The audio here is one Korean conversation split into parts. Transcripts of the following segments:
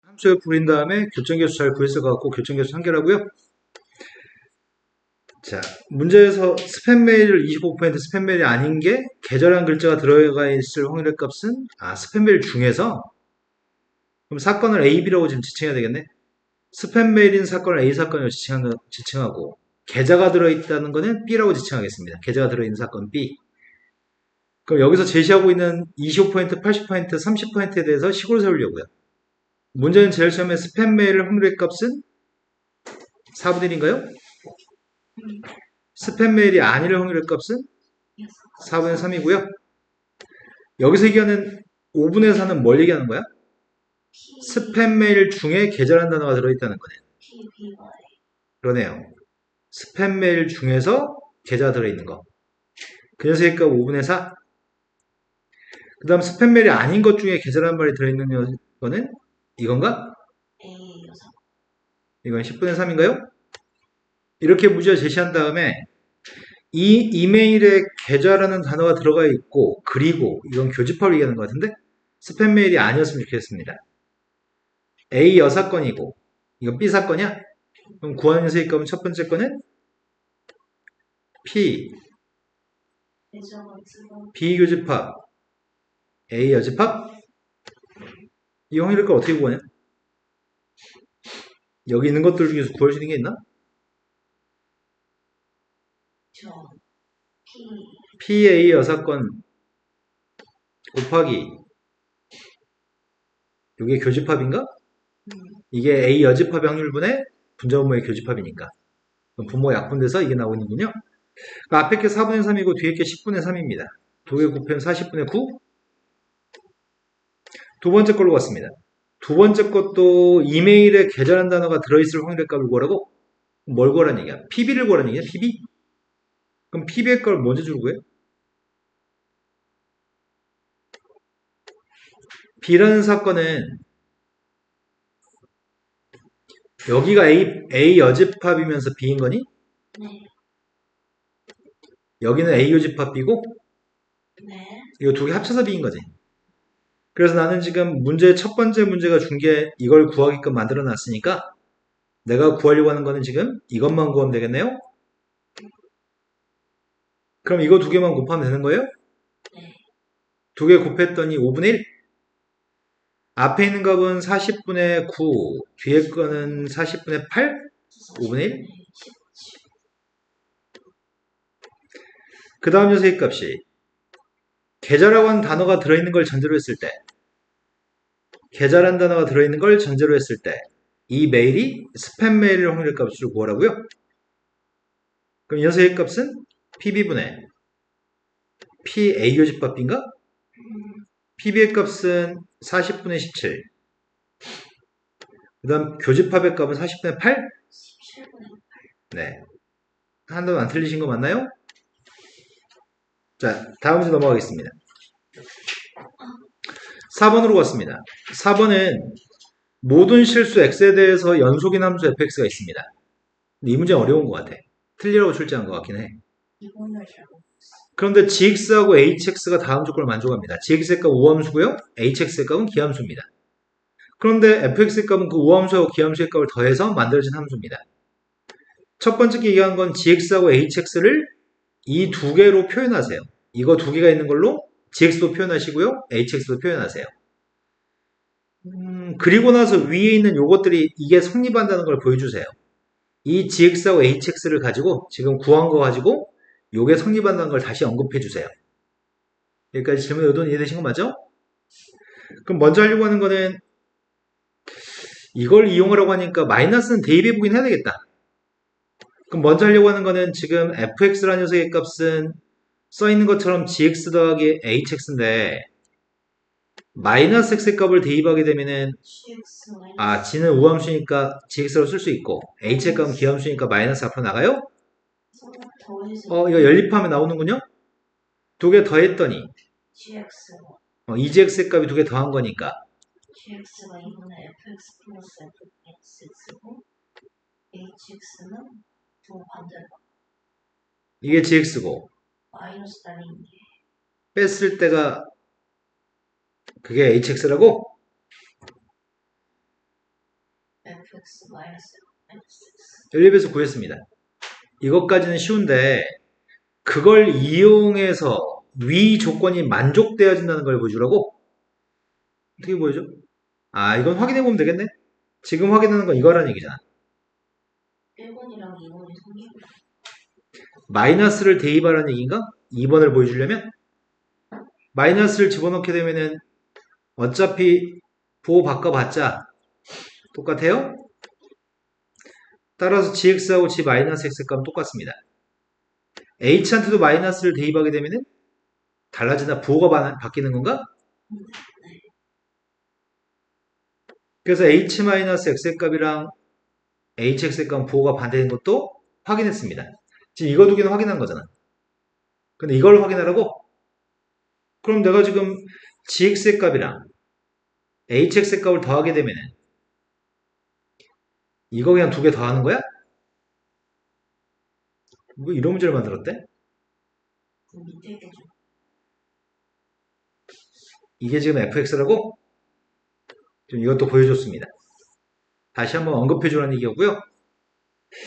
함수를 부린 다음에 교점계수 잘 구했을 것 같고 교점계수 한결하고요. 자, 문제에서 스팸 메일을 25% 스팸 메일이 아닌 게 계절한 글자가 들어가 있을 확률의 값은 스팸 메일 중에서 그럼 사건을 A, B라고 지금 지칭해야 되겠네. 스팸 메일인 사건을 A 사건으로 지칭하고 계좌가 들어있다는 거는 B라고 지칭하겠습니다. 계좌가 들어있는 사건 B. 그럼 여기서 제시하고 있는 25%, 80%, 30%에 대해서 식으로 세우려고요. 문제는 제일 처음에 스팸 메일 확률의 값은 4분의 1인가요? 스팸 메일이 아닐 확률의 값은 4분의 3이고요. 여기서 얘기하는 5분의 4는 뭘 얘기하는 거야? 스팸 메일 중에 계절한 단어가 들어있다는 거네. 그러네요. 스팸 메일 중에서 계좌가 들어있는 거. 그 녀석의 값 5분의 4. 그 다음 스팸 메일이 아닌 것 중에 계절한 말이 들어있는 거는 이건가? 이건 10분의 3인가요? 이렇게 문제를 제시한 다음에 이 이메일에 계좌라는 단어가 들어가 있고 그리고 이건 교집합을 얘기하는 것 같은데 스팸 메일이 아니었으면 좋겠습니다. A 여사건이고 이건 B 사건이야? 그럼 구하는 녀석의 값은 첫 번째 거는 P B 교집합 A 여집합 이 확률의 값 어떻게 구하냐? 여기 있는 것들 중에서 구할 수 있는 게 있나? PA 여사건 곱하기 이게 교집합인가? 이게 A 여집합의 확률분의 분자분모의 교집합이니까 분모 약분돼서 이게 나오는군요. 그러니까 앞에 게 4분의 3이고 뒤에 게 10분의 3입니다. 두 개 곱하면 40분의 9. 두 번째 걸로 갔습니다. 두 번째 것도 이메일에 계절한 단어가 들어있을 확률의 값을 구하라고? 뭘 구하라는 얘기야? PB를 구하라는 얘기야? PB? 그럼 PB의 값을 먼저 주고 구해? B라는 사건은 여기가 A 여집합이면서 B인 거니? 네. 여기는 A 요집합 B고 네. 이거 두 개 합쳐서 B인 거지. 그래서 나는 지금 문제 첫 번째 문제가 준 게 이걸 구하게끔 만들어 놨으니까 내가 구하려고 하는 거는 지금 이것만 구하면 되겠네요? 그럼 이거 두 개만 곱하면 되는 거예요? 네. 두 개 곱했더니 5분의 1? 앞에 있는 값은 40분의 9, 뒤에 거는 40분의 8? 5분의 1? 그 다음 녀석의 값이 계좌라고 하는 단어가 들어있는 걸 전제로 했을 때 계좌란 단어가 들어있는 걸 전제로 했을 때 이 메일이 스팸 메일 확률의 값을 구하라고요? 그럼 이 녀석의 값은 PB분의 PA 교집합 B인가? PB의 값은 40분의 17. 그 다음 교집합의 값은 40분의 8? 17분의 네. 한도 안 틀리신 거 맞나요? 자, 다음 문제 넘어가겠습니다. 4번으로 갔습니다. 4번은 모든 실수 x에 대해서 연속인 함수 fx가 있습니다. 근데 이 문제는 어려운 것 같아. 틀리라고 출제한 것 같긴 해. 이번을 잘못. 그런데 gx하고 hx가 다음 조건을 만족합니다. gx의 값은 우함수고요. hx의 값은 기함수입니다. 그런데 fx의 값은 그 우함수하고 기함수의 값을 더해서 만들어진 함수입니다. 첫 번째 얘기한 건 gx하고 hx를 이 두 개로 표현하세요. 이거 두 개가 있는 걸로 gx도 표현하시고요. hx도 표현하세요. 그리고 나서 위에 있는 요것들이 이게 성립한다는 걸 보여주세요. 이 gx하고 hx를 가지고 지금 구한 거 가지고 요게 성립한다는 걸 다시 언급해 주세요. 여기까지 질문 의도는 이해되신 거 맞죠? 그럼 먼저 하려고 하는 거는 이걸 이용하라고 하니까 마이너스는 대입해 보긴 해야 되겠다. 그럼 먼저 하려고 하는 거는 지금 fx라는 녀석의 값은 써있는 것처럼 gx 더하기 hx인데 마이너스 x의 값을 대입하게 되면은 g는 우함수니까 gx로 쓸 수 있고 h의 값은 기함수니까 마이너스 앞으로 나가요? 이거 연립하면 나오는군요? 두 개 더했더니 EGX의 값이 두 개 더한 거니까 gx가 2분의 fx 플러스 fx고 hx는 두 반대로 이게 GX고 마이너스 달린 게 뺐을 때가 그게 HX라고? fx 마이너스 x. 연립에서 구했습니다. 이것까지는 쉬운데 그걸 이용해서 위 조건이 만족되어진다는 걸 보여주라고? 어떻게 보여줘? 아, 이건 확인해 보면 되겠네. 지금 확인하는 건 이거라는 얘기잖아. 1번이랑 2번이 성립. 마이너스를 대입하라는 얘기인가? 2번을 보여주려면 마이너스를 집어넣게 되면은 어차피 부호 바꿔봤자 똑같아요? 따라서 gx하고 g 마이너스 x 값은 똑같습니다. h한테도 마이너스를 대입하게 되면은 달라지나 부호가 바뀌는 건가? 그래서 h 마이너스 x 값이랑 hx 값 부호가 반대된 것도 확인했습니다. 지금 이거 두 개는 확인한 거잖아. 근데 이걸 확인하라고? 그럼 내가 지금 gx 값이랑 hx 값을 더하게 되면은 이거 그냥 두 개 더하는 거야? 뭐 이런 문제를 만들었대? 그 밑에 게 좀. 이게 지금 fx라고? 좀 이것도 보여줬습니다. 다시 한번 언급해 주라는 얘기였고요.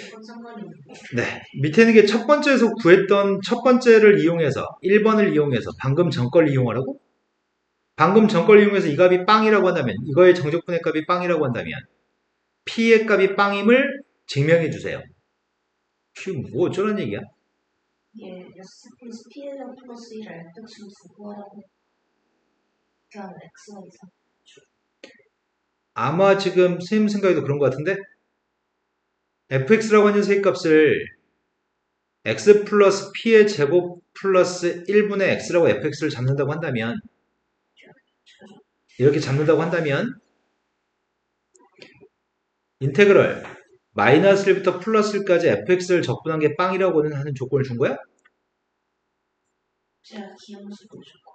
이건 상관이 없는 거. 네, 밑에 있는 게 첫 번째에서 구했던 첫 번째를 이용해서 1번을 이용해서 방금 전 걸 이용하라고? 방금 전 걸 이용해서 이 값이 빵이라고 한다면 이거의 정적분의 값이 빵이라고 한다면 p의 값이 빵임을 증명해 주세요. 지금 뭐 어쩌라는 얘기야? 이게 S 플러스 P에서 플러스 1을 fx로 구하라고. 그냥 x가 이상. 아마 지금 선생님 생각에도 그런 것 같은데 fx라고 하는 세값을 x 플러스 p의 제곱 플러스 1분의 x라고 fx를 잡는다고 한다면 이렇게 잡는다고 한다면 인테그럴 마이너스 1부터 플러스 1까지 fx를 적분한 게 빵이라고는 하는 조건을 준 거야? 제가 기억수로 줬고.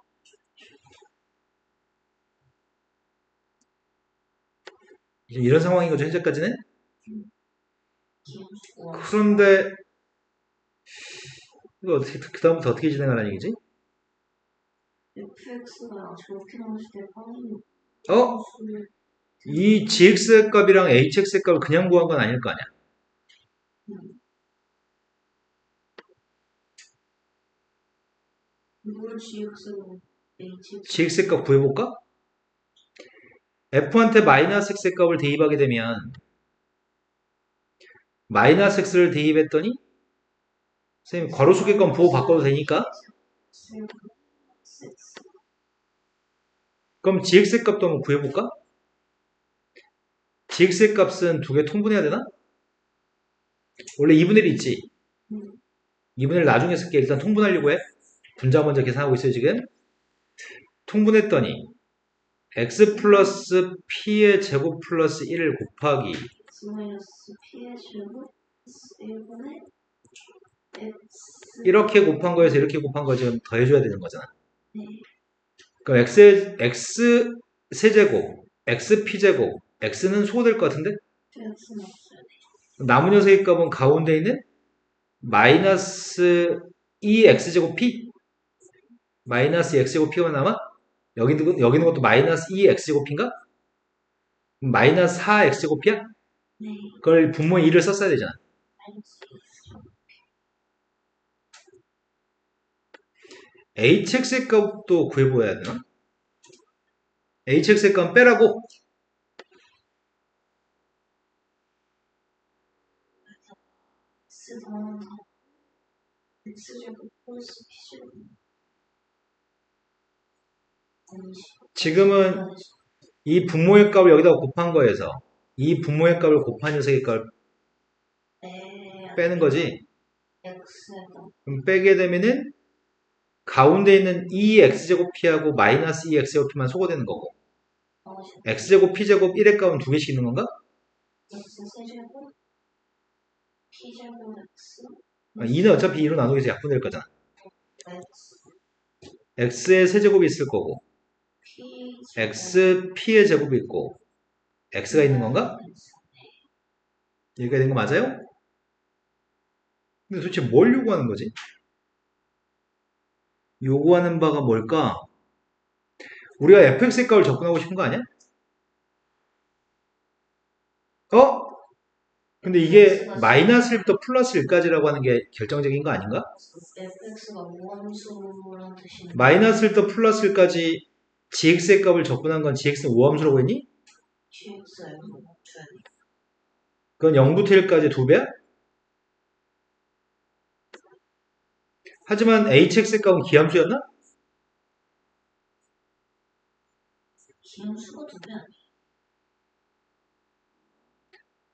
이런 상황인 거죠, 현재까지는? 기억수가. 그런데 이거 어떻게 그다음부터 어떻게 진행하라는 얘기지? fx가 저렇게 나왔을 때 빵이. 어? 이 gx 값이랑 hx 값을 그냥 구한 건 아닐 거 아니야. 이걸 gx로 hx. gx 값 구해볼까? f한테 마이너스 x 값을 대입하게 되면 마이너스 x를 대입했더니 선생님 괄호 속의 건 부호 바꿔도 되니까 그럼 gx 값도 한번 구해볼까? gx 값은 두 개 통분해야 되나? 원래 2분의 1 있지? 2분의 1 나중에 쓸게. 일단 통분하려고 해. 분자 먼저 계산하고 있어요 지금. 통분했더니 x 플러스 p의 제곱 플러스 1을 곱하기 x 마이너스 p의 제곱 1분의 x. 이렇게 곱한 거에서 이렇게 곱한 거 지금 더해줘야 되는 거잖아. 네. 그럼 x 세제곱, x p제곱, x는 소호될 것 같은데? x는 없어요. 남은 녀석의 값은 가운데 있는 마이너스 2x제곱 p? 마이너스 x제곱 p가 남아? 여기 있는 것도 마이너스 2x제곱 p인가? 마이너스 4x제곱 p야? 네. 그걸 분모에 2를 썼어야 되잖아. 마이너스 hx의 값도 구해보아야 되나? hx의 값 빼라고? x 더하면 x제곱 플러스 p제곱. 아니지. 지금은 이 분모의 값을 여기다가 곱한 거에서 이 분모의 값을 곱한 녀석의 값을 빼는 거지. x가 그럼 빼게 되면은 가운데 있는 2x제곱 p하고 마이너스 2x제곱 p만 소거되는 거고 x제곱 p제곱 1의 값은 두 개씩 있는 건가? x 세제곱 p제곱 x 2는 어차피 2로 나누기 위해서 약분될 거잖아. x x의 세제곱이 있을 거고 p x p의 제곱이 있고 x가 있는 건가? 여기가 있는 거 맞아요? 근데 도대체 뭘 요구하는 거지? 요구하는 바가 뭘까? 우리가 fx의 값을 접근하고 싶은 거 아니야? 어? 근데 이게 마이너스 1부터 플러스 1까지라고 하는 게 결정적인 거 아닌가? fx가 무함수란 뜻인데 마이너스 1부터 플러스 1까지 gx의 값을 접근한 건 gx는 우함수라고 했니? gx에 멈춰야 돼. 그건 0부터 1까지 2배야? 하지만 hx의 값은 기함수였나? 기함수가 두 배 아니야?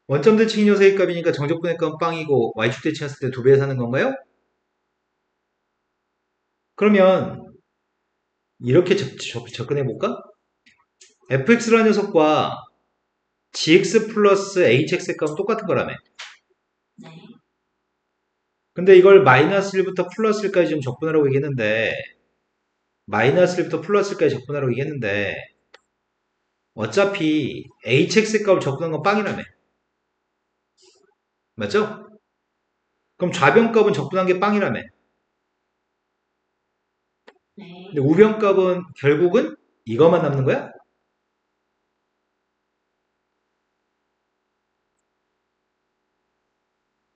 원점 대칭 녀석의 값이니까 정적분의 값은 빵이고 y축 대칭했을 때 2배 사는 건가요? 그러면 이렇게 접근해 볼까? fx라는 녀석과 gx 플러스 hx의 값은 똑같은 거라며. 네. 근데 이걸 마이너스 1부터 플러스 1까지 좀 접근하라고 얘기했는데 마이너스 1부터 플러스 1까지 접근하라고 얘기했는데 어차피 hx의 값을 접근한 건 빵이라며. 맞죠? 그럼 좌변값은 접근한 게 빵이라며. 네. 근데 우변값은 결국은 이것만 남는 거야?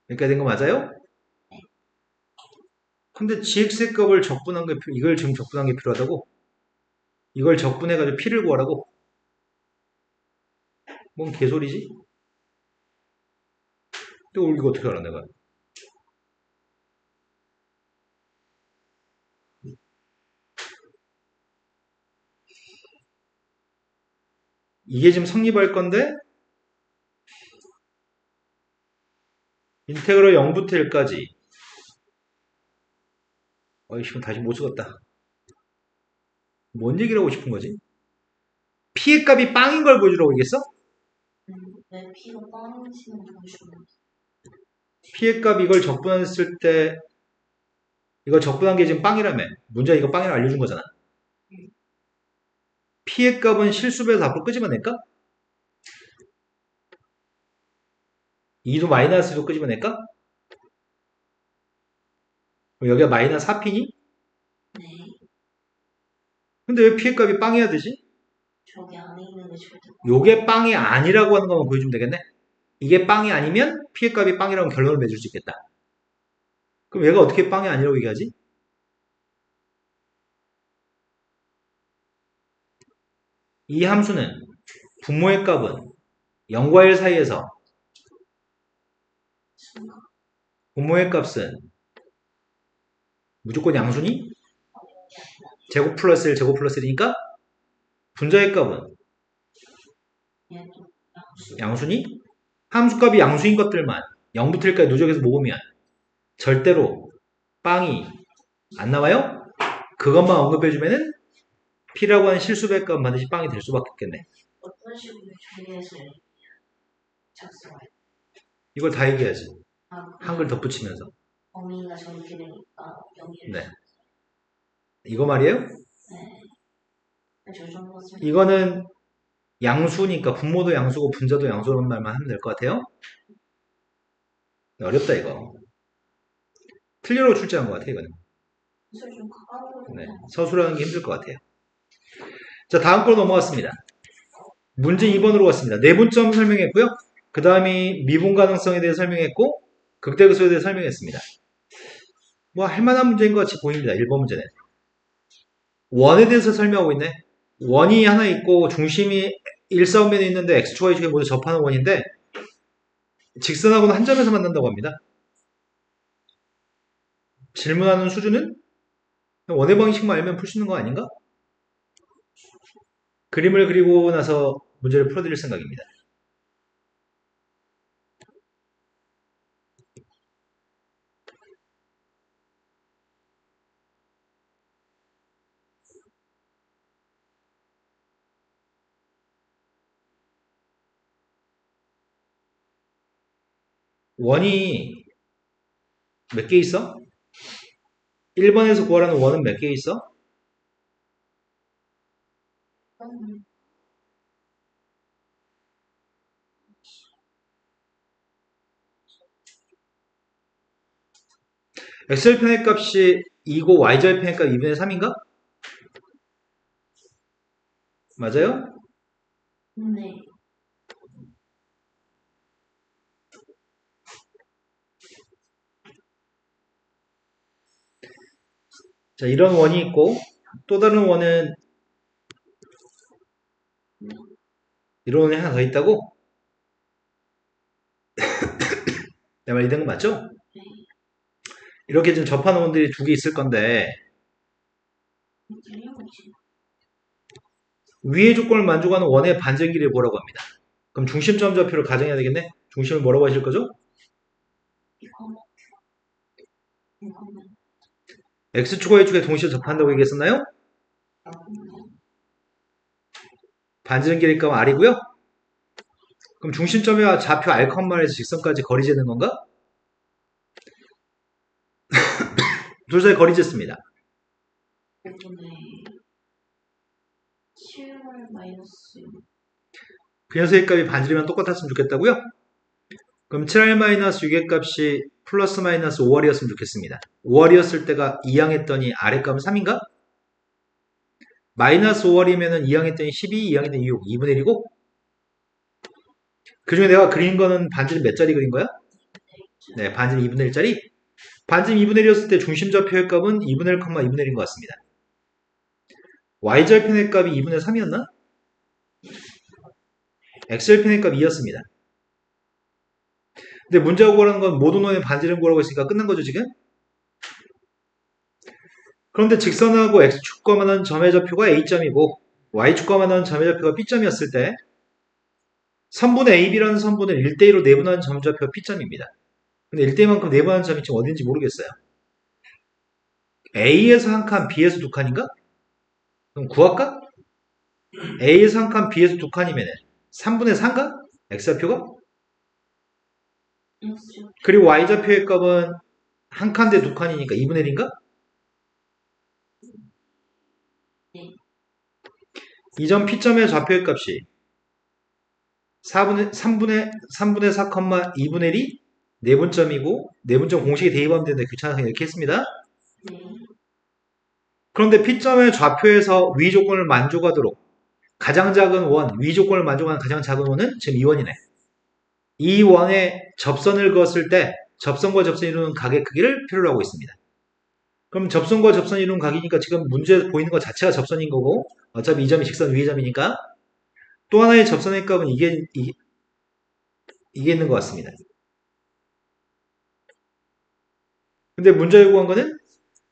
여기까지 된 거 맞아요? 근데 gx의 값을 적분한 게 이걸 지금 적분한 게 필요하다고? 이걸 적분해가지고 p를 구하라고? 뭔 개소리지? 또 이거 어떻게 알아 내가? 이게 지금 성립할 건데 인테그럴 0부터 1까지 어이씨 다시 못 쓰겠다. 뭔 얘기를 하고 싶은 거지? p의 값이 빵인 걸 보여주라고 얘기했어? 왜 p가 빵치는 보여주는 p의 값 이걸 적분했을 때 이거 적분한 게 지금 빵이라며. 문제가 이거 빵이라고 알려준 거잖아. p의 값은 실수배에서 앞으로 끄집어낼까? 2도 마이너스 2도 끄집어낼까? 그럼 여기가 마이너스 4p니? 네. 근데 왜 p의 값이 빵이어야 되지? 저기 안에 있는 게 절대 요게 빵이 아니라고 하는 것만 보여주면 되겠네? 이게 빵이 아니면 p의 값이 빵이라고 결론을 맺을 수 있겠다. 그럼 얘가 어떻게 빵이 아니라고 얘기하지? 이 함수는 분모의 값은 0과 1 사이에서 순간 분모의 값은 무조건 양수니? 제곱 플러스 1, 제곱 플러스 1이니까 분자의 값은 얘도 양수 양수니? 함수값이 양수인 것들만 0부터 1까지 누적해서 모으면 절대로 빵이 안 나와요? 그것만 언급해주면은 P라고 하는 실수배 값은 반드시 빵이 될 수밖에 없겠네. 어떤 식으로 정리해서 작성할 이걸 다 얘기해야지. 아, 한글 덧붙이면서. 범위가 저렇게 되니까 여기를 네. 이거 말이에요? 네. 저 정도 쓸 이거는 양수니까 분모도 양수고 분자도 양수라는 말만 하면 될 것 같아요? 어렵다 이거. 틀리라고 출제한 것 같아 이거는. 술 좀 가까워 네. 서술하는 게 힘들 것 같아요. 자 다음 걸로 넘어갔습니다. 문제 2번으로 갔습니다. 내분점 설명했고요. 그 다음이 미분 가능성에 대해 설명했고 극대극소에 대해 설명했습니다. 뭐 할만한 문제인 것 같이 보입니다. 1번 문제는. 원에 대해서 설명하고 있네. 원이 하나 있고 중심이 일사분면에 있는데 x축과 y축에 모두 접하는 원인데 직선하고는 한 점에서 만난다고 합니다. 질문하는 수준은 원의 방식만 알면 풀 수 있는 거 아닌가? 그림을 그리고 나서 문제를 풀어드릴 생각입니다. 원이 몇 개 있어? 1번에서 구하라는 원은 몇 개 있어? x절편의 값이 2고 y절편의 값 2분의 3인가? 맞아요? 네. 자, 이런 원이 있고, 또 다른 원은, 이런 원이 하나 더 있다고? 내 말 이런 거 맞죠? 네. 이렇게 좀 접하는 원들이 두 개 있을 건데, 당연하지. 위의 조건을 만족하는 원의 반전 길이를 뭐라고 합니다. 그럼 중심점 좌표를 가정해야 되겠네? 중심을 뭐라고 하실 거죠? 이거만. 이거만. X축과 Y축에 동시에 접한다고 얘기했었나요? 반지름 길이 값은 R이고요. 그럼 중심점과 좌표 R, 에서 직선까지 거리 재는 건가? 둘 사이 거리 쟀습니다. 이번에 7월 마이너스 그 녀석의 값이 반지름이랑 똑같았으면 좋겠다고요? 그럼 7R-6의 값이 플러스 마이너스 5R이었으면 좋겠습니다. 5R이었을 때가 2항했더니 R의 값은 3인가? 마이너스 5R이면은 2항했더니 12, 2항했더니 6, 2분의 1이고? 그 중에 내가 그린 거는 반지름 몇 짜리 그린 거야? 네, 반지름 2분의 1짜리? 반지름 2분의 1이었을 때 중심 좌표의 값은 2분의 1, 2분의 1인 것 같습니다. Y절편의 값이 2분의 3이었나? X절편의 값이 2였습니다. 근데 문제가 구하라는 건 모든 원의 반지름 구하라고 했으니까 끝난 거죠, 지금? 그런데 직선하고 X축과 만한 점의 좌표가 A점이고 Y축과 만한 점의 좌표가 B점이었을 때 선분의 AB라는 선분을 1대1로 내분한 점 좌표가 P점입니다. 근데 1대1만큼 내분한 점이 지금 어딘지 모르겠어요. A에서 한 칸, B에서 두 칸인가? 그럼 구할까? A에서 한 칸, B에서 두 칸이면 3분의 4인가? X좌표가? X 그리고 Y좌표의 값은 한 칸 대 두 칸이니까 2분의 1인가? 네. 이 점 P점의 좌표의 값이 3분의 4, 2분의 1이 내분점이고 내분점 공식에 대입하면 되는데 귀찮아서 이렇게 했습니다. 네. 그런데 P점의 좌표에서 위 조건을 만족하도록 가장 작은 원, 위 조건을 만족하는 가장 작은 원은 지금 이 원이네. 이 원에 접선을 그었을 때 접선과 접선이 이루는 각의 크기를 필요로 하고 있습니다. 그럼 접선과 접선이 이루는 각이니까 지금 문제에 보이는 것 자체가 접선인 거고 어차피 이 점이 직선 위의 점이니까 또 하나의 접선의 값은 이게 있는 것 같습니다. 근데 문제에 구한 거는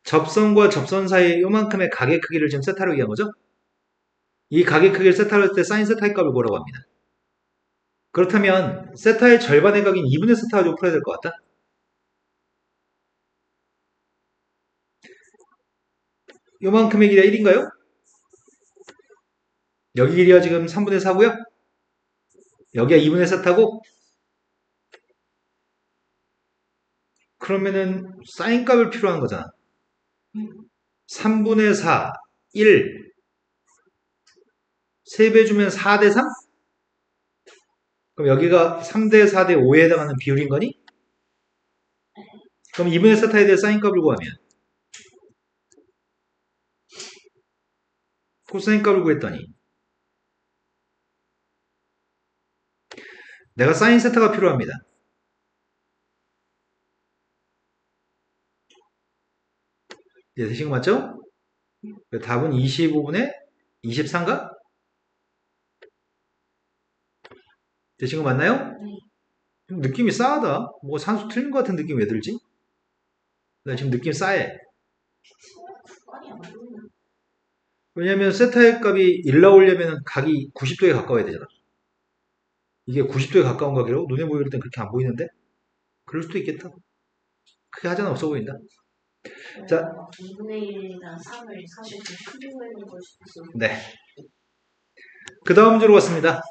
접선과 접선 사이의 요만큼의 각의 크기를 지금 세타로 얘기한 거죠. 이 각의 크기를 세타로 할 때 사인 세타의 값을 뭐라고 합니다. 그렇다면 세타의 절반의 각인 2분의 세타 가지고 풀어야 될 것 같다. 요만큼의 길이가 1인가요? 여기 길이가 지금 3분의 4고요. 여기가 2분의 세타고 그러면은 사인 값을 필요한 거잖아. 3분의 4, 1 3배 주면 4대 3? 그럼 여기가 3대 4대 5에 해당하는 비율인 거니? 그럼 2분의 세타에 대해 사인 값을 구하면 코사인 값을 구했더니 내가 사인 세타가 필요합니다. 이제 되신 거 맞죠? 답은 25분의 23가? 되신 거 맞나요? 네. 느낌이 싸하다. 뭐 산수 틀린 것 같은 느낌이 왜 들지? 나 지금 느낌 싸해. 구간이 안 보이나? 왜냐면 세타의 값이 1 나오려면 각이 90도에 가까워야 되잖아. 이게 90도에 가까운 각이라고? 눈에 보일 땐 그렇게 안 보이는데? 그럴 수도 있겠다. 크게 하자는 없어 보인다. 자. 2분의 1이나 3을 사실 좀 크게 보이는 걸 수도 있어. 네. 그 다음 문제로 갔습니다.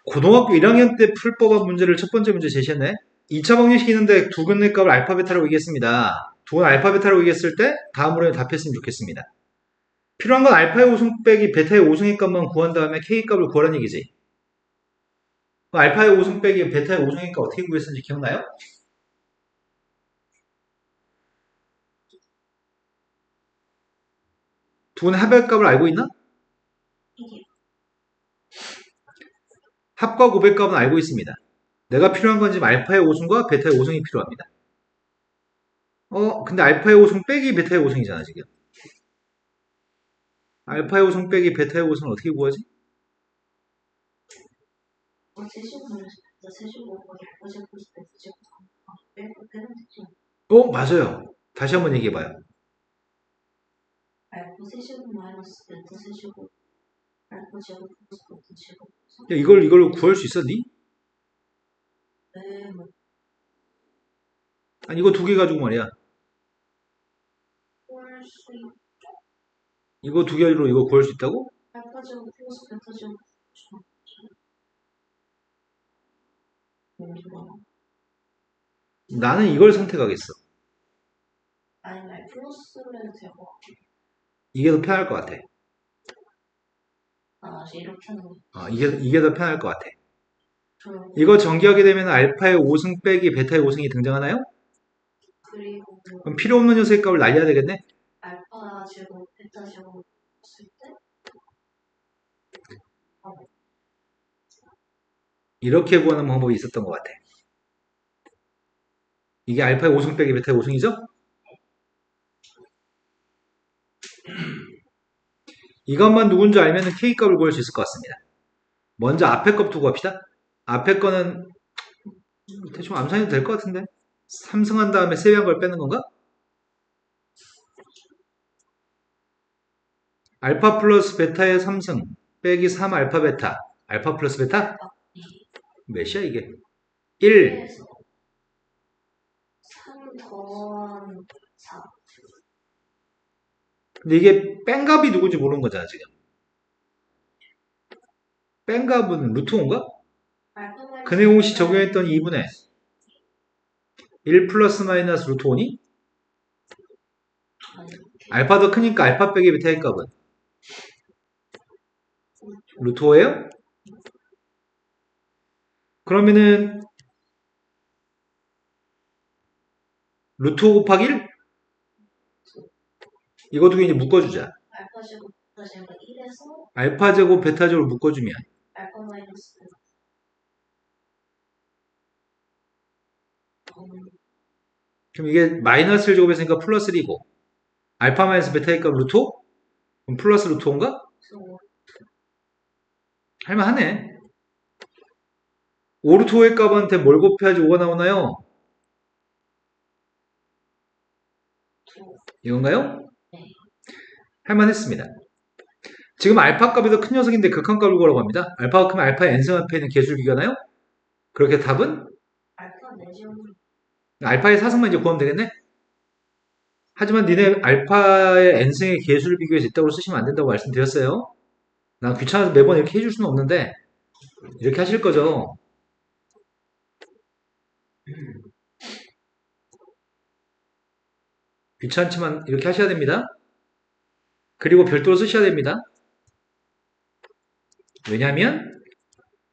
고등학교 1학년 때 풀 법한 문제를 첫 번째 문제 제시했네. 2차 방정식이 있는데 두 근의 값을 알파 베타라고 얘기했습니다. 두 근 알파 베타라고 얘기했을 때 다음으로 답했으면 좋겠습니다. 필요한 건 알파의 5승 빼기 베타의 5승의 값만 구한 다음에 K 값을 구하라는 얘기지. 알파의 5승 빼기 베타의 5승의 값 어떻게 구했는지 기억나요? 두 근의 합의 값을 알고 있나? 이게 합과 곱의 값은 알고 있습니다. 내가 필요한 건 지금 알파의 5승과 베타의 5승이 필요합니다. 근데 알파의 5성 빼기 베타의 5성이잖아, 지금. 알파의 5성 빼기 베타의 5성을 어떻게 구하지? 세시고는 세시고 거기 알파 제곱 플러스 베타 제곱 빼면 되죠. 맞아요. 다시 한번 얘기해봐요. 알파 세시고 마이너스 베타 세시고 알파 제곱 플러스 베타 제곱. 야, 이걸 구할 수 있었니? 네, 뭐 아니, 이거 두 개 가지고 말이야. 구할 수 있. 이거 두 개로 이거 구할 수 있다고? 알파 제곱 플러스 베타 제곱. 나는 이걸 선택하겠어. 아니면 플러스를 해도 되고. 이게 더 편할 것 같아. 이렇게 하는 거. 이게 더 편할 것 같아. 그리고 이거 전개하게 되면 알파의 5승 빼기 베타의 5승이 등장하나요? 그럼 필요 없는 녀석의 값을 날려야 되겠네? 알파 제곱 베타 제곱 했을 때 이렇게 구하는 방법이 있었던 것 같아. 이게 알파의 5승 빼기 베타의 5승이죠? 이것만 누군지 알면 K값을 구할 수 있을 것 같습니다. 먼저 앞에 값부터 구합시다. 앞에 거는 대충 암산해도 될 것 같은데 3승한 다음에 세배한 걸 빼는 건가? 알파 플러스 베타의 3승 빼기 3 알파 베타 알파 플러스 베타? 몇이야 이게? 1 1에서 3 더한 4. 근데 이게 뺀값이 누군지 모르는 거잖아 지금. 뺀값은 루트 5인가? 근해 공식 적용했던 2분의 1 플러스 마이너스 루트 5니? 알파 더 크니까 알파 빼기 베타의 값은 루트 5예요? 그러면은 루트 5 곱하기 1? 이거 두 개 이제 묶어주자. 알파 제곱 베타 제곱 1에서 알파 제곱 베타 제곱을 묶어주면 알파 마이너스 베타. 그럼 이게 마이너스를 제곱했으니까 플러스 1이고 알파 마이너스 베타의 값 루트 5? 그럼 플러스 루트 5인가? 할만하네. 5 루트 5의 값한테 뭘 곱해야지 5가 나오나요? 이건가요? 할만했습니다. 지금 알파 값이 더 큰 녀석인데 극한값을 구하라고 합니다. 알파가 크면 알파의 n승 앞에 있는 개수를 비교하나요? 그렇게 답은? 알파 내지는 알파의 4승만 이제 구하면 되겠네? 하지만 니네 알파의 n승의 개수를 비교해서 이따구로 쓰시면 안 된다고 말씀드렸어요. 난 귀찮아서 매번 이렇게 해줄 수는 없는데 이렇게 하실 거죠. 귀찮지만 이렇게 하셔야 됩니다. 그리고 별도로 쓰셔야 됩니다. 왜냐하면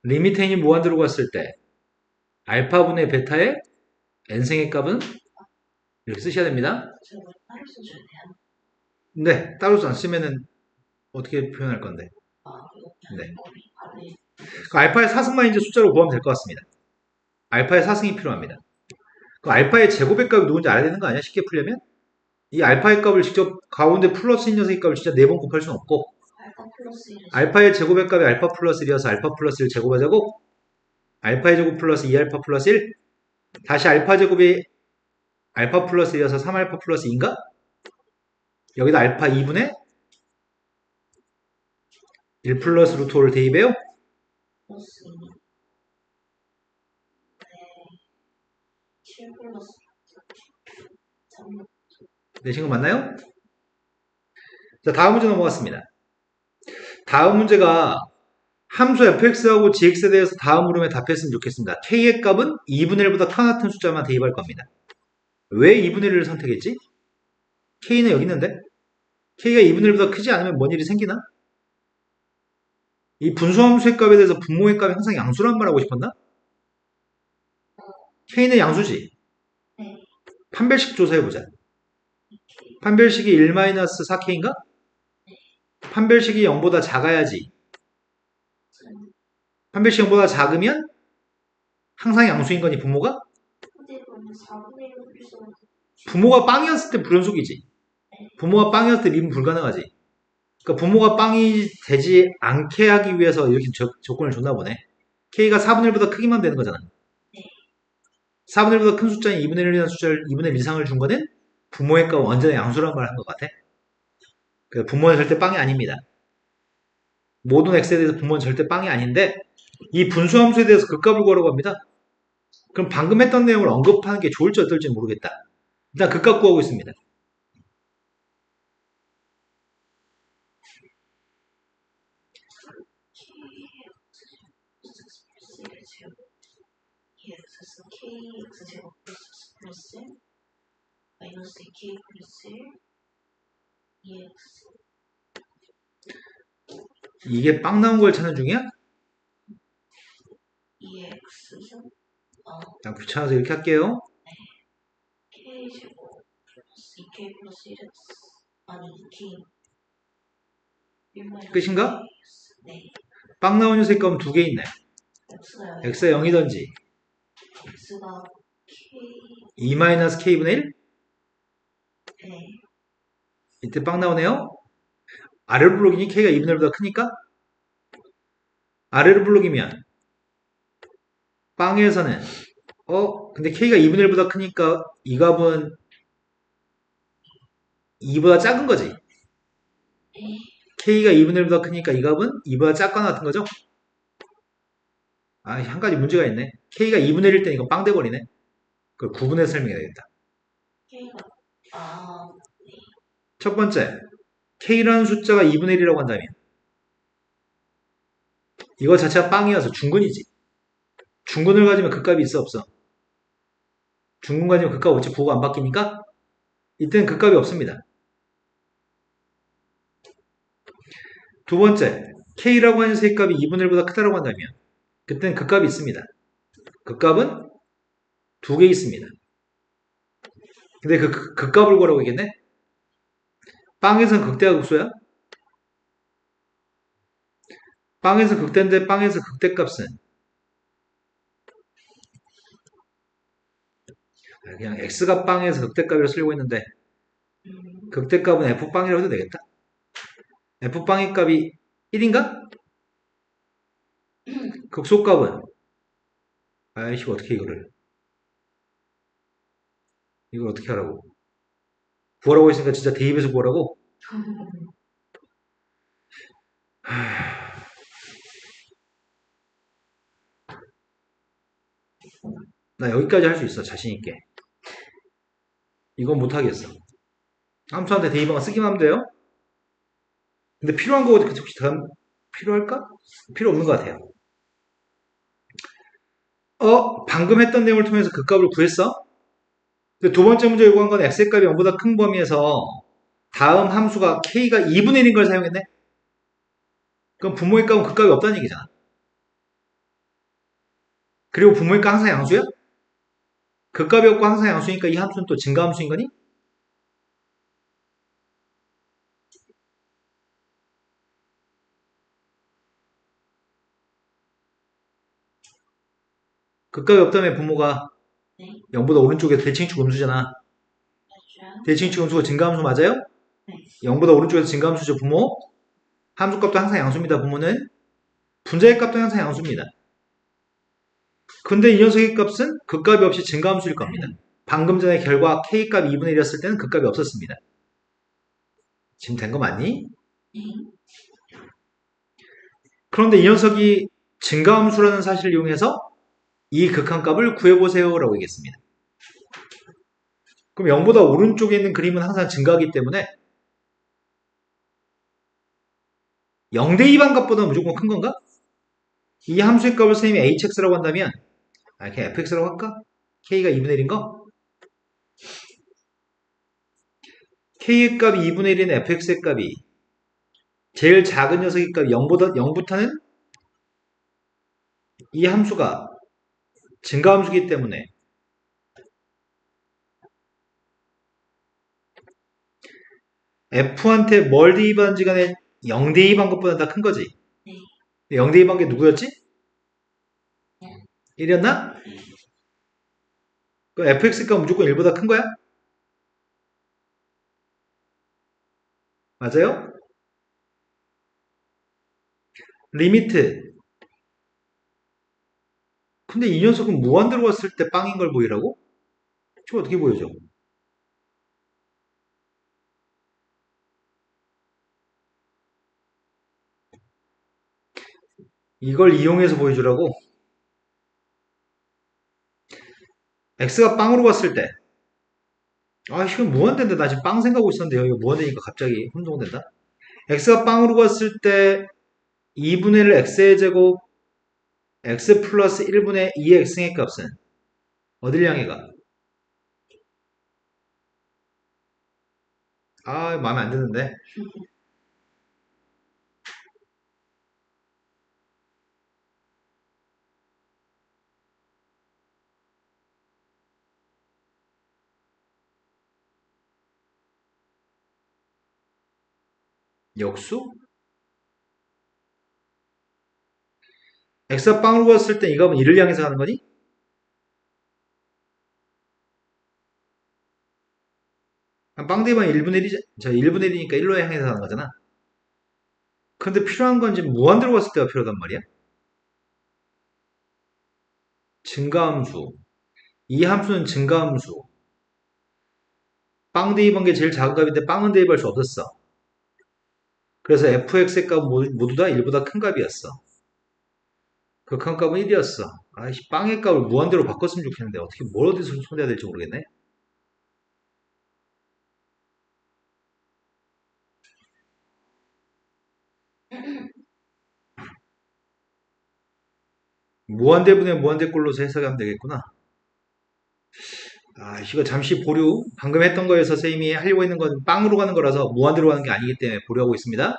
리미트 n이 무한대로 갔을 때 알파분의 베타의 n승의 값은 이렇게 쓰셔야 됩니다. 제가 따로 써줘야 돼요. 네, 따로 안 쓰면은 어떻게 표현할 건데? 네. 그 알파의 4승만 이제 숫자로 구하면 될 것 같습니다. 알파의 4승이 필요합니다. 그 알파의 제곱의 값이 누군지 알아야 되는 거 아니야? 쉽게 풀려면? 이 알파의 값을 직접 가운데 플러스인 녀석의 값을 진짜 4번 곱할 수는 없고 알파 플러스 1. 알파의 제곱의 값이 알파 플러스 1이어서 알파 플러스 1 제곱하자고 알파의 제곱 플러스 2알파 플러스 1 다시 알파 제곱이 알파 플러스 1이어서 3알파 플러스 2인가? 여기다 알파 2분의 1 플러스 루트 5를 대입해요? 플러스 2. 네. 7 플러스 3. 내신 거 맞나요? 자, 다음 문제 넘어갔습니다. 다음 문제가 함수 fx하고 gx에 대해서 다음 물음에 답했으면 좋겠습니다. k의 값은 2분의 1보다 큰 같은 숫자만 대입할 겁니다. 왜 2분의 1을 선택했지? k는 여기 있는데? k가 2분의 1보다 크지 않으면 뭔 일이 생기나? 이 분수함수의 값에 대해서 분모의 값이 항상 양수란 말 하고 싶었나? k는 양수지? 네. 판별식 조사해보자. 판별식이 1-4k인가? 판별식이 0보다 작아야지. 판별식 0보다 작으면 항상 양수인 거니 분모가? 근데 그러면 4분의 1로 필수로 부모가 빵이었을 때 불연속이지. 부모가 빵이었을 때 미분 불가능하지. 그러니까 부모가 빵이 되지 않게 하기 위해서 이렇게 조건을 줬나 보네. K가 4분의 1보다 크기만 되는 거잖아. 4분의 1보다 큰 숫자인 2분의 1이라는 숫자를 2분의 1 이상을 준 거는 부모의 값 완전히 양수란 말을 한 것 같아. 그래서 부모는 절대 빵이 아닙니다. 모든 x에 대해서 부모는 절대 빵이 아닌데 이 분수함수에 대해서 그 값을 구하라고 합니다. 그럼 방금 했던 내용을 언급하는 게 좋을지 어떨지 모르겠다. 일단 그 값 구하고 있습니다. kx 제곱 플러스 마이너스 2k 플러스 2x 이게 빵 나온 걸 찾는 중이야? 2x 그냥 귀찮아서 이렇게 할게요. k 제곱 플러스 2k 플러스 1x 아니 2k 끝인가? 네. 빵 나온 녀석의 값은 두 개 있네. x가 0이던지 x가 k 2-k분의 1? 네. 이때 빵 나오네요. 아래로 블록이니 k가 2분의 1보다 크니까 아래로 블록이면 빵에서는 근데 k가 2분의 1보다 크니까 이 값은 2보다 작은 거지. k가 2분의 1보다 크니까 이 값은 2보다 작거나 같은 거죠. 한 가지 문제가 있네. k가 2분의 1일 때니까 빵 돼버리네. 그걸 구분해서 설명해야 되겠다. k가 첫 번째, k라는 숫자가 2분의 1이라고 한다면 이거 자체가 빵이어서 중근이지. 중근을 가지면 그 값이 있어 없어? 중근 가지면 그 값 없지. 부호가 안 바뀌니까 이때는 그 값이 없습니다. 두 번째, k라고 하는 세 값이 2분의 1보다 크다라고 한다면 그때는 그 값이 있습니다. 그 값은 두 개 있습니다. 근데 그 값을 구하라고 했겠네? 빵에서는 극대가 극소야? 빵에서 극대인데 빵에서 극대값은 그냥 x가 빵에서 극대값이라고 쓰려고 했는데 극대값은 f빵이라고 해도 되겠다. f빵의 값이 1인가? 극소값은 아이씨 어떻게 이걸 어떻게 하라고 구하라고 했으니까 진짜 대입해서 구하라고? 나 여기까지 할 수 있어 자신있게. 이건 못하겠어. 함수한테 대입방을 쓰기만 하면 돼요. 근데 필요한 거 혹시 다음 필요할까? 필요 없는 것 같아요. 방금 했던 내용을 통해서 그 값을 구했어? 근데 두 번째 문제 요구한 건 x의 값이 0보다 큰 범위에서 다음 함수가 k가 2분의 1인 걸 사용했네? 그럼 부모의 값은 그 값이 없다는 얘기잖아. 그리고 부모의 값 항상 양수야? 그 값이 없고 항상 양수니까 이 함수는 또 증가함수인 거니? 그 값이 없다면 부모가 네. 0보다 오른쪽에 대칭축 음수잖아. 맞죠? 대칭축 음수가 증가함수 맞아요? 네. 0보다 오른쪽에서 증가함수죠 부모. 함수값도 항상 양수입니다 부모는. 분자의 값도 항상 양수입니다. 근데 이 녀석의 값은 그 값이 없이 증가함수일 겁니다. 방금 전에 결과 k값 2분의 1이었을 때는 그 값이 없었습니다. 지금 된 거 맞니? 네. 그런데 이 녀석이 증가함수라는 사실을 이용해서 이 극한값을 구해보세요 라고 얘기했습니다. 그럼 0보다 오른쪽에 있는 그림은 항상 증가하기 때문에 0대 2반 값보다 무조건 큰 건가? 이 함수의 값을 선생님이 hx라고 한다면 그냥 fx라고 할까? k가 2분의 1인 거? k의 값이 2분의 1인 fx의 값이 제일 작은 녀석의 값이 0부터는 이 함수가 증가함수이기 때문에 f한테 뭘 대입하는지 간에 0 대입한 것보다 다 큰 거지. 네. 0 대입한 게 누구였지? 1이었나? 그 fx 값 무조건 1보다 큰 거야? 맞아요? 리미트. 근데 이 녀석은 무한대로 갔을 때 빵인 걸 보이라고? 지금 어떻게 보여줘? 이걸 이용해서 보여주라고? x가 빵으로 갔을 때. 아, 이건 무한대인데 나 지금 빵 생각하고 있었는데 여기가 무한대니까 갑자기 혼동된다. x가 빵으로 갔을 때 2분의 1 x의 제곱 x 플러스 1분의 2의 x의 값은 어딜 향해 가? 아, 마음에 안 드는데. 역수? x가 빵으로 갔을 때 이 값은 1을 향해서 가는 거니? 빵 대입은 1분의 1이자, 1분의 1이니까 1로 향해서 가는 거잖아. 근데 필요한 건 지금 무한대로 갔을 때가 필요하단 말이야. 증가함수. 이 함수는 증가함수. 빵 대입한 게 제일 작은 값인데 빵은 대입할 수 없었어. 그래서 fx의 값은 모두 다 1보다 큰 값이었어. 극한 값은 1이었어. 아이씨, 빵의 값을 무한대로 바꿨으면 좋겠는데 어떻게 뭘 어디서 손대야 될지 모르겠네. 무한대분의 무한대꼴로서 해석하면 되겠구나. 아, 이거 잠시 보류. 방금 했던 거에서 선생님이 하려고 있는 건 빵으로 가는 거라서 무한대로 가는 게 아니기 때문에 보류하고 있습니다.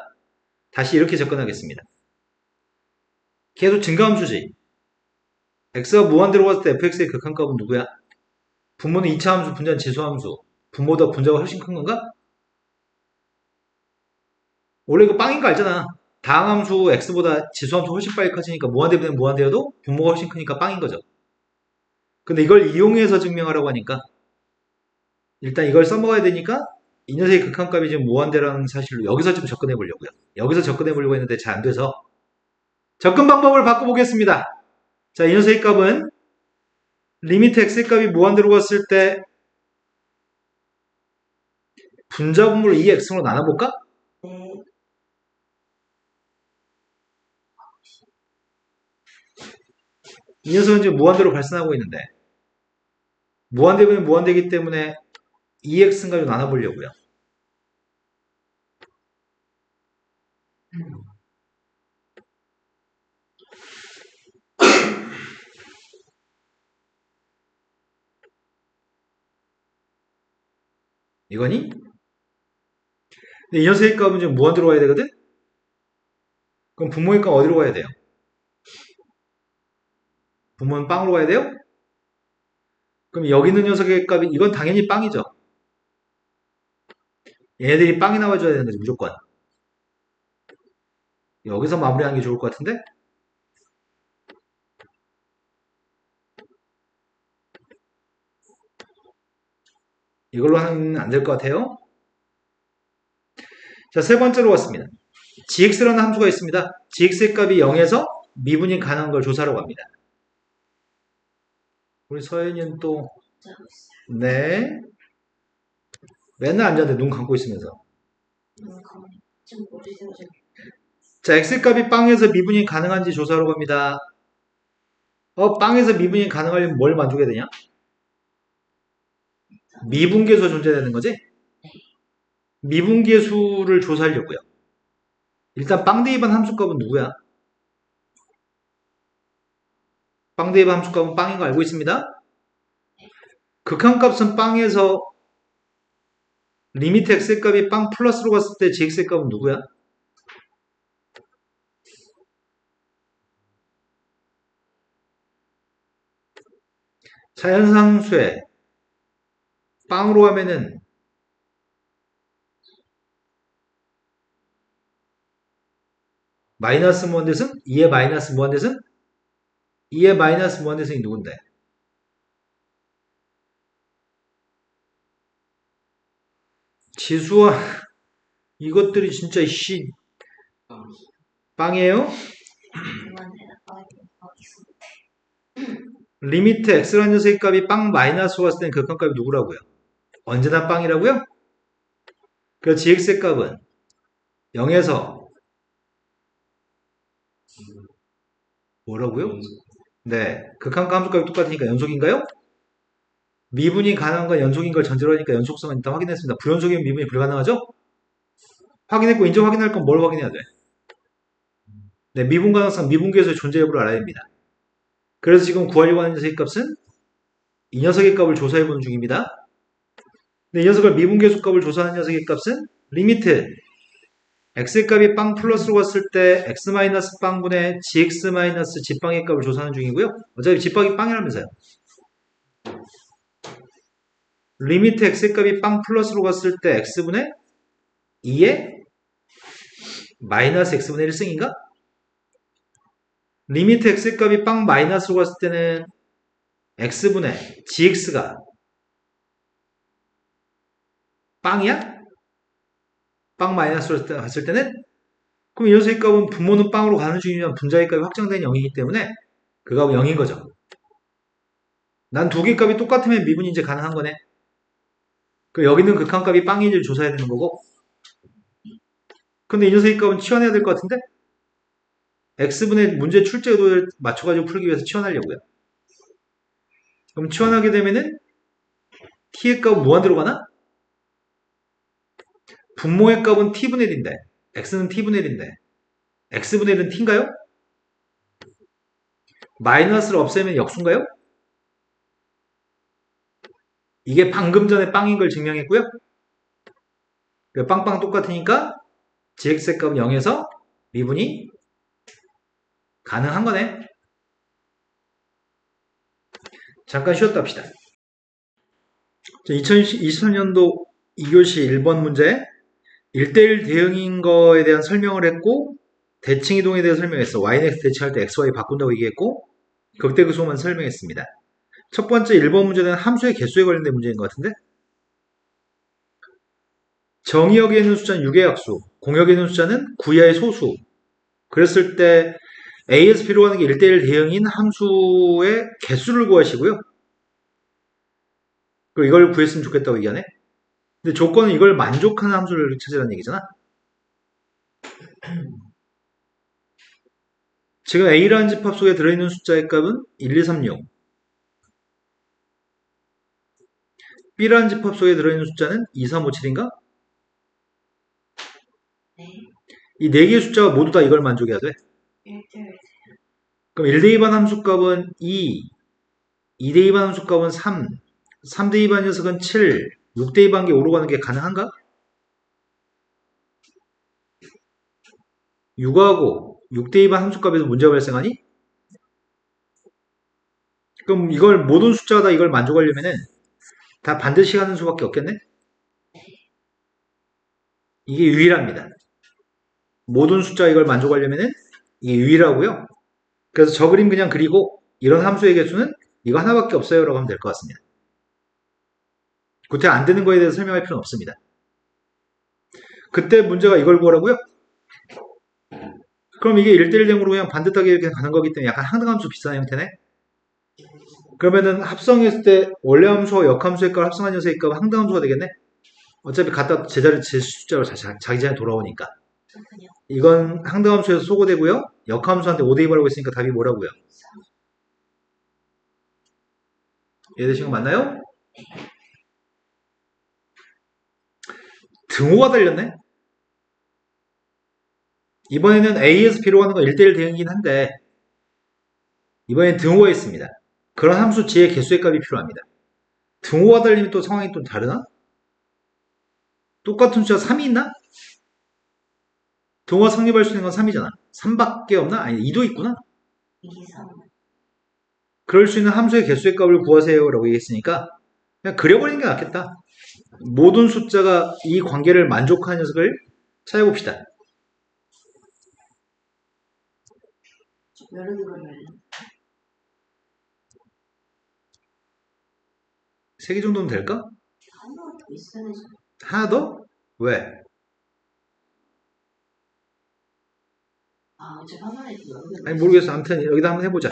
다시 이렇게 접근하겠습니다. 계속 증가함수지. x가 무한대로 갔을 때 fx의 극한값은 누구야? 분모는 2차 함수, 분자는 지수함수. 분모보다 분자가 훨씬 큰 건가? 원래 이거 빵인 거 알잖아. 다항함수 x보다 지수함수 훨씬 빨리 커지니까 무한대분의 무한대여도 분모가 훨씬 크니까 빵인 거죠. 근데 이걸 이용해서 증명하라고 하니까 일단 이걸 써먹어야 되니까 이 녀석의 극한값이 지금 무한대라는 사실로 여기서 좀 접근해 보려고요. 여기서 접근해 보려고 했는데 잘 안 돼서 접근 방법을 바꿔보겠습니다. 자, 이 녀석의 값은 리미트 x의 값이 무한대로 갔을 때 분자분모를 2x로 나눠볼까? 네. 이 녀석은 지금 무한대로 발생하고 있는데 무한대분의 무한대이기 때문에 2x는 가지고 나눠보려고요. 이거니? 근데 이 녀석의 값은 지금 무한대로 가야 되거든? 그럼 분모의 값 어디로 가야 돼요? 분모는 빵으로 가야 돼요? 그럼 여기 있는 녀석의 값이 이건 당연히 빵이죠. 얘네들이 빵이 나와줘야 되는 거지 무조건. 여기서 마무리하는 게 좋을 것 같은데? 이걸로 하면 안 될 것 같아요. 자, 세 번째로 왔습니다. gx라는 함수가 있습니다. gx의 값이 0에서 미분이 가능한 걸 조사하러 갑니다. 우리 서현이는 또, 짜고 있어요. 네. 맨날 앉았는데 눈 감고 있으면서. 가만히 좀 머리 세워줘. 자, x의 값이 빵에서 미분이 가능한지 조사하러 갑니다. 빵에서 미분이 가능하려면 뭘 만족해야 되냐? 미분계수가 존재되는 거지? 미분계수를 조사하려고요. 일단 빵 대입한 함수값은 누구야? 빵 대입한 함수값은 빵인 거 알고 있습니다. 극한값은 빵에서 리미트 x의 값이 빵 플러스로 갔을 때 gx의 값은 누구야? 자연상수에 빵으로 하면은 마이너스 무한대승? 2의 마이너스 무한대승? 2의 마이너스 무한대승이 누군데? 지수와 이것들이 진짜 빵이에요? 그만해라. 있습니다. 리미트 x라는 녀석의 값이 빵 마이너스로 갔을 때는 극한값이 누구라고요? 언제나 빵이라고요? 그래서 gx의 값은 0에서 뭐라고요? 네, 극한값 함수값이 똑같으니까 연속인가요? 미분이 가능한 건 연속인 걸 전제로 하니까 연속성은 일단 확인했습니다. 불연속이면 미분이 불가능하죠? 확인했고 인정 확인할 건 뭘 확인해야 돼? 네, 미분 가능성, 미분계수의 존재 여부를 알아야 됩니다. 그래서 지금 구하려고 하는 녀석의 값은 이 녀석의 값을 조사해보는 중입니다. 근데 이 녀석을 미분계수 값을 조사하는 녀석의 값은 리미트 x의 값이 빵 플러스로 갔을 때 x 마이너스 빵분의 gx 마이너스 g빵의 값을 조사하는 중이고요. 어차피 g빵이 빵이라면서요. 리미트 x의 값이 빵 플러스로 갔을 때 x분의 2의 마이너스 x분의 1승인가? 리미트 x의 값이 빵 마이너스로 갔을 때는 x분의 gx가 빵이야? 빵 마이너스로 갔을 때는? 그럼 이 녀석의 값은 분모는 빵으로 가는 중이면 분자의 값이 확정된 0이기 때문에 그 값은 0인 거죠. 난 두 개 값이 똑같으면 미분이 이제 가능한 거네. 그 여기는 극한값이 빵인지를 조사해야 되는 거고. 근데 이 녀석의 값은 치환해야 될 것 같은데? x분의 문제 출제 의도를 맞춰가지고 풀기 위해서 치환하려고요. 그럼 치환하게 되면은 t의 값은 무한대로 가나? 분모의 값은 t분의 1인데 x는 t분의 1인데 x분의 1은 t인가요? 마이너스를 없애면 역수인가요? 이게 방금 전에 빵인 걸 증명했고요. 빵빵 똑같으니까 gx의 값은 0에서 미분이 가능한 거네. 잠깐 쉬었다 합시다. 2023년도 2교시 1번 문제 1대1 대응인 거에 대한 설명을 했고 대칭 이동에 대해 설명했어. yx 대칭할 때 xy 바꾼다고 얘기했고 극대극소만 설명했습니다. 첫 번째 1번 문제는 함수의 개수에 관련된 문제인 것 같은데 정의역에 있는 숫자는 6의 약수, 공역에 있는 숫자는 9이하의 소수. 그랬을 때 A에서 B로 가는 게 1대1 대응인 함수의 개수를 구하시고요. 그리고 이걸 구했으면 좋겠다고 얘기하네. 근데 조건은 이걸 만족하는 함수를 찾으라는 얘기잖아. 지금 A라는 집합 속에 들어있는 숫자의 값은 1, 2, 3, 6. B라는 집합 속에 들어있는 숫자는 2, 3, 5, 7인가? 네. 이 4개의 숫자가 모두 다 이걸 만족해야 돼. 1대1 그럼 1대2반 함수값은 2, 2대2반 함수값은 3, 3대2반 녀석은 7, 6대2반 게 5로 가는 게 가능한가? 6하고 6대2반 함수값에서 문제가 발생하니? 그럼 이걸 모든 숫자가 다 이걸 만족하려면은 다 반드시 가는 수밖에 없겠네? 이게 유일합니다. 모든 숫자가 이걸 만족하려면은 이게 유일하고요. 그래서 저 그림 그냥 그리고 이런 함수의 개수는 이거 하나밖에 없어요 라고 하면 될 것 같습니다. 구태 안 되는 거에 대해서 설명할 필요는 없습니다. 그때 문제가 이걸 구하라고요? 그럼 이게 1대1 대응으로 그냥 반듯하게 이렇게 가는 거기 때문에 약간 항등함수 비슷한 형태네? 그러면은 합성했을 때 원래 함수와 역함수의 값을 합성한 녀석의 값은 항등함수가 되겠네? 어차피 갖다 제자리 제 숫자로 자기 전에 돌아오니까. 그렇군요. 이건 항등함수에서 소거되고요. 역함수한테 5대2라고 했으니까 답이 뭐라고요? 이해되신 거 맞나요? 등호가 달렸네? 이번에는 A에서 B로 가는 건 1대1 대응이긴 한데 이번엔 등호가 있습니다. 그런 함수 G의 개수의 값이 필요합니다. 등호가 달리면 또 상황이 또 다르나? 똑같은 숫자 3이 있나? 등호가 성립할 수 있는 건 3이잖아. 3밖에 없나? 아니 2도 있구나. 2, 3 그럴 수 있는 함수의 개수의 값을 구하세요 라고 얘기했으니까 그냥 그려버리는 게 낫겠다. 모든 숫자가 이 관계를 만족하는 녀석을 찾아봅시다. 여러 개가 열려. 3개 정도면 될까? 하나 더 있어야지. 하나 더? 왜? 어차피 화면에 여기 아니 모르겠어. 아무튼 여기다 한번 해보자.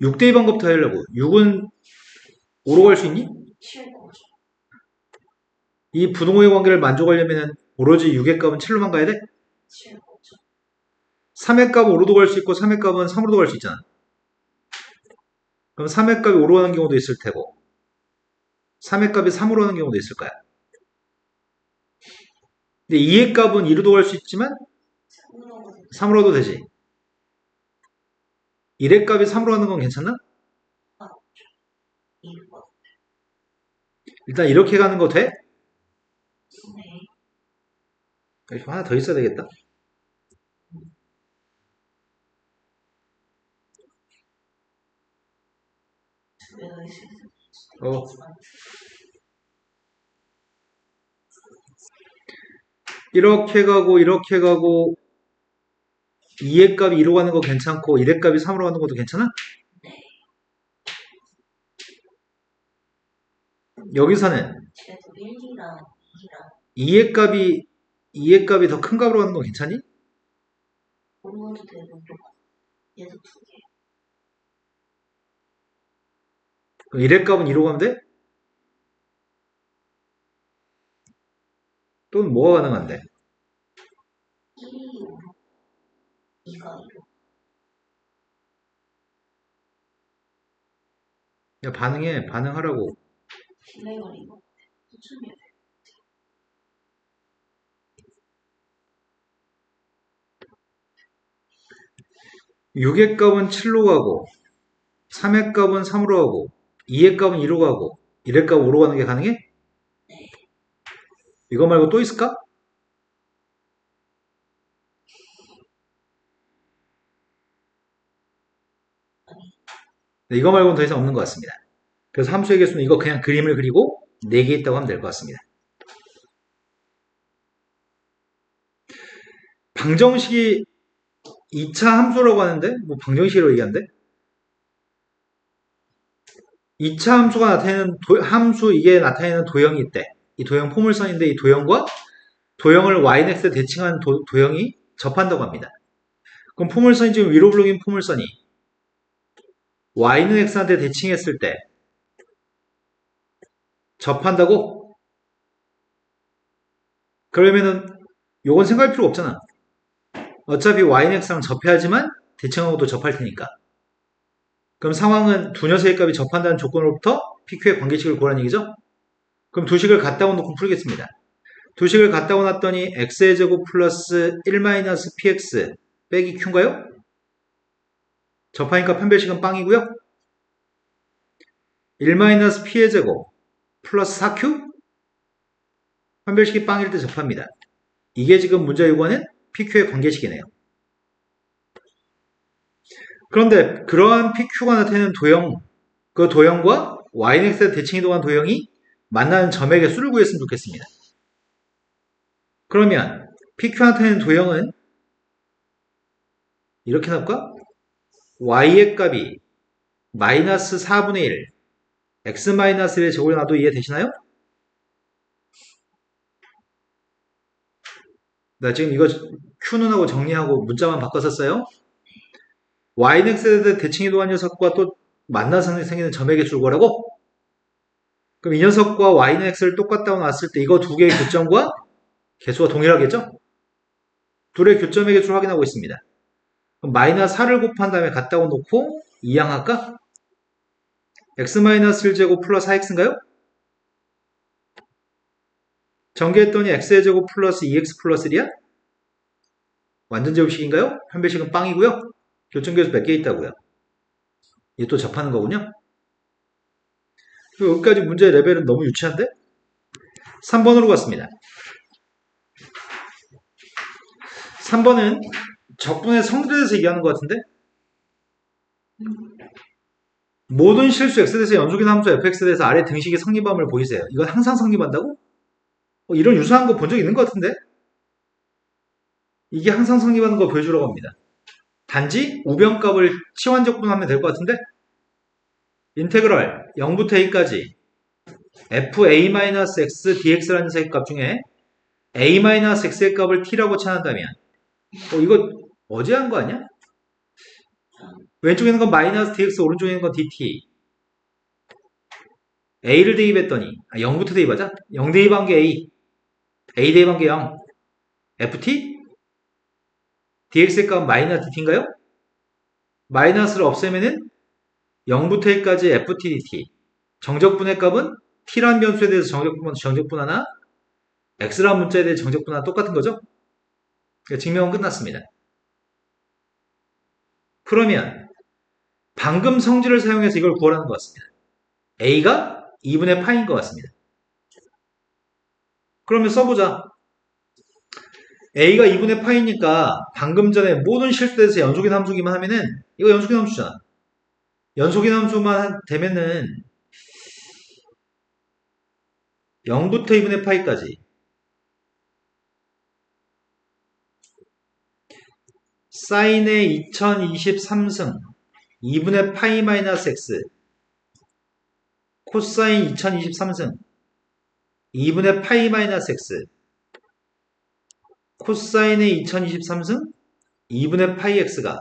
6대2 방법부터 하려고. 6은 5로 갈 수 있니? 칠 거죠. 이 부동호의 관계를 만족하려면 오로지 6의 값은 7로만 가야 돼? 칠 거죠. 3의 값은 5로도 갈 수 있고 3의 값은 3으로도 갈 수 있잖아. 그럼 3의 값이 5로 가는 경우도 있을 테고 3의 값이 3으로 가는 경우도 있을 거야. 근데 2의 값은 2로도 갈 수 있지만 3으로도 되지. 1의 값이 3으로 가는 건 괜찮나? 이거. 일단 이렇게 가는 거 돼? 네. 이렇게 하나 더 있어야 되겠다. 내가 있을 어. 이렇게 가고 2의 값이 2로 가는 거 괜찮고 1의 값이 3으로 가는 것도 괜찮아? 여기서는 그래도 1, 2랑 2의 값이 더 큰 값으로 가는 건 괜찮니? 오르가도 되고 또 얘도 두 개. 그럼 1의 값은 2로 가면 돼? 또는 뭐가 가능한데? 1이 5, 2가 2로. 야, 반응하라고. 딜레이가 이거. 수준이야. 6의 값은 7로 가고 3의 값은 3으로 가고 2의 값은 2로 가고 1의 값은 5로 가는 게 가능해? 이거 말고 또 있을까? 네, 이거 말고는 더 이상 없는 것 같습니다. 그래서 함수의 개수는 이거 그냥 그림을 그리고 4개 있다고 하면 될 것 같습니다. 방정식이 2차 함수라고 하는데 뭐 방정식이라고 얘기하는데 2차 함수가 나타내는 함수 이게 나타내는 도형이 있대. 이 도형 포물선인데 이 도형과 도형을 y넥스에 대칭한 도형이 접한다고 합니다. 그럼 포물선이 지금 위로 블록인 포물선이 y는 x한테 대칭했을 때 접한다고? 그러면은 요건 생각할 필요 없잖아. 어차피 y는 x랑 접해야지만 대칭하고도 접할 테니까. 그럼 상황은 두 녀석의 값이 접한다는 조건으로부터 PQ의 관계식을 구하라는 얘기죠? 그럼 두 식을 갖다 놓고 풀겠습니다. 두 식을 갖다 놨더니 x의 제곱 플러스 1-px 빼기 q인가요? 접하니까 판별식은 빵이고요. 1-p의 제곱 플러스 4q 판별식이 빵일 때 접합니다. 이게 지금 문제 요구하는 PQ의 관계식이네요. 그런데 그러한 PQ가 나타내는 도형, 그 도형과 yx에 대칭이 동한 도형이 만나는 점의 개수를 구했으면 좋겠습니다. 그러면 PQ가 나타내는 도형은 이렇게 나올까? y의 값이 마이너스 4분의 1 x-1의 제곱을 놔도 이해되시나요? 나 지금 이거 Q는하고 정리하고 문자만 바꿨었어요. y는 x에 대칭이 동한 녀석과 또 만나서 생기는 점의 개수를 구하라고? 그럼 이 녀석과 y는 x를 똑같다고 놨을 때 이거 두 개의 교점과 개수가 동일하겠죠? 둘의 교점의 개수를 확인하고 있습니다. 그럼 마이너스 4를 곱한 다음에 갖다 놓고 이항할까? x-1제곱 플러스 4x인가요? 전개했더니 x의 제곱 플러스 2x 플러스 1이야? 완전 제곱식인가요? 판별식은 빵이고요. 교점계수 몇 개 있다고요? 이게 또 접하는 거군요. 여기까지 문제 레벨은 너무 유치한데? 3번으로 갔습니다. 3번은 적분의 성질에 대해서 얘기하는 것 같은데? 모든 실수 x에 대해서 연속인 함수 fx에 대해서 아래 등식이 성립함을 보이세요. 이건 항상 성립한다고? 이런 유사한 거 본 적 있는 것 같은데? 이게 항상 성립하는 거 보여주려고 합니다. 단지 우변값을 치환적분하면 될 것 같은데? 인테그럴 0부터 a까지 fa-x dx라는 셋의 값 중에 a-x의 값을 t라고 치환한다면 이거 어제 한 거 아니야? 왼쪽에 있는 건 마이너스 dx, 오른쪽에 있는 건 dt. a를 대입했더니, 0부터 대입하자. 0 대입한 게 a 대입한 게 0. ft? dx의 값은 마이너스 dt인가요? 마이너스를 없애면은 0부터 1까지 ft dt. 정적분의 값은 t라는 변수에 대해서 정적분 하나, x라는 문자에 대해 정적분 하나 똑같은 거죠? 그러니까 증명은 끝났습니다. 그러면 방금 성질을 사용해서 이걸 구하라는 것 같습니다. a가 2분의 파인 것 같습니다. 그러면 써보자. a가 2분의 파이니까 방금 전에 모든 실수에서 연속인 함수기만 하면은 이거 연속인 함수잖아. 연속인 함수만 되면은 0부터 2분의 파이까지 사인의 2023승 2분의 파이 마이너스 x 코사인 2023승 2분의 파이 마이너스 x 코사인의 2023승 2분의 파이 x가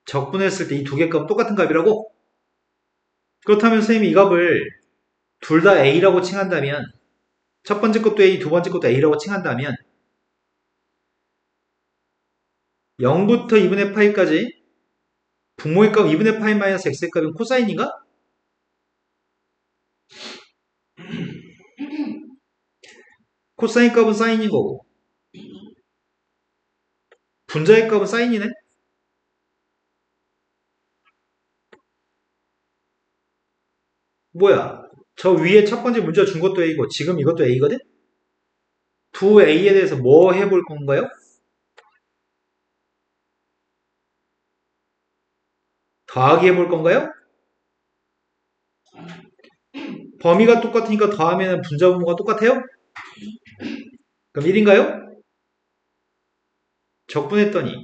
적분했을 때 이 두 개 값 똑같은 값이라고? 그렇다면 선생님이 이 값을 둘 다 a라고 칭한다면 첫 번째 것도 a, 두 번째 것도 a라고 칭한다면 0부터 2분의 파이까지 분모의 값 2분의 파이 마이너스 x의 값은 코사인인가? 코사인 값은 사인인 거고 분자의 값은 사인이네? 뭐야? 저 위에 첫 번째 문제가 준 것도 a고 지금 이것도 a거든? 두 a에 대해서 뭐 해볼 건가요? 더하기 해볼 건가요? 범위가 똑같으니까 더하면 분자 분모가 똑같아요? 그럼 1인가요? 적분했더니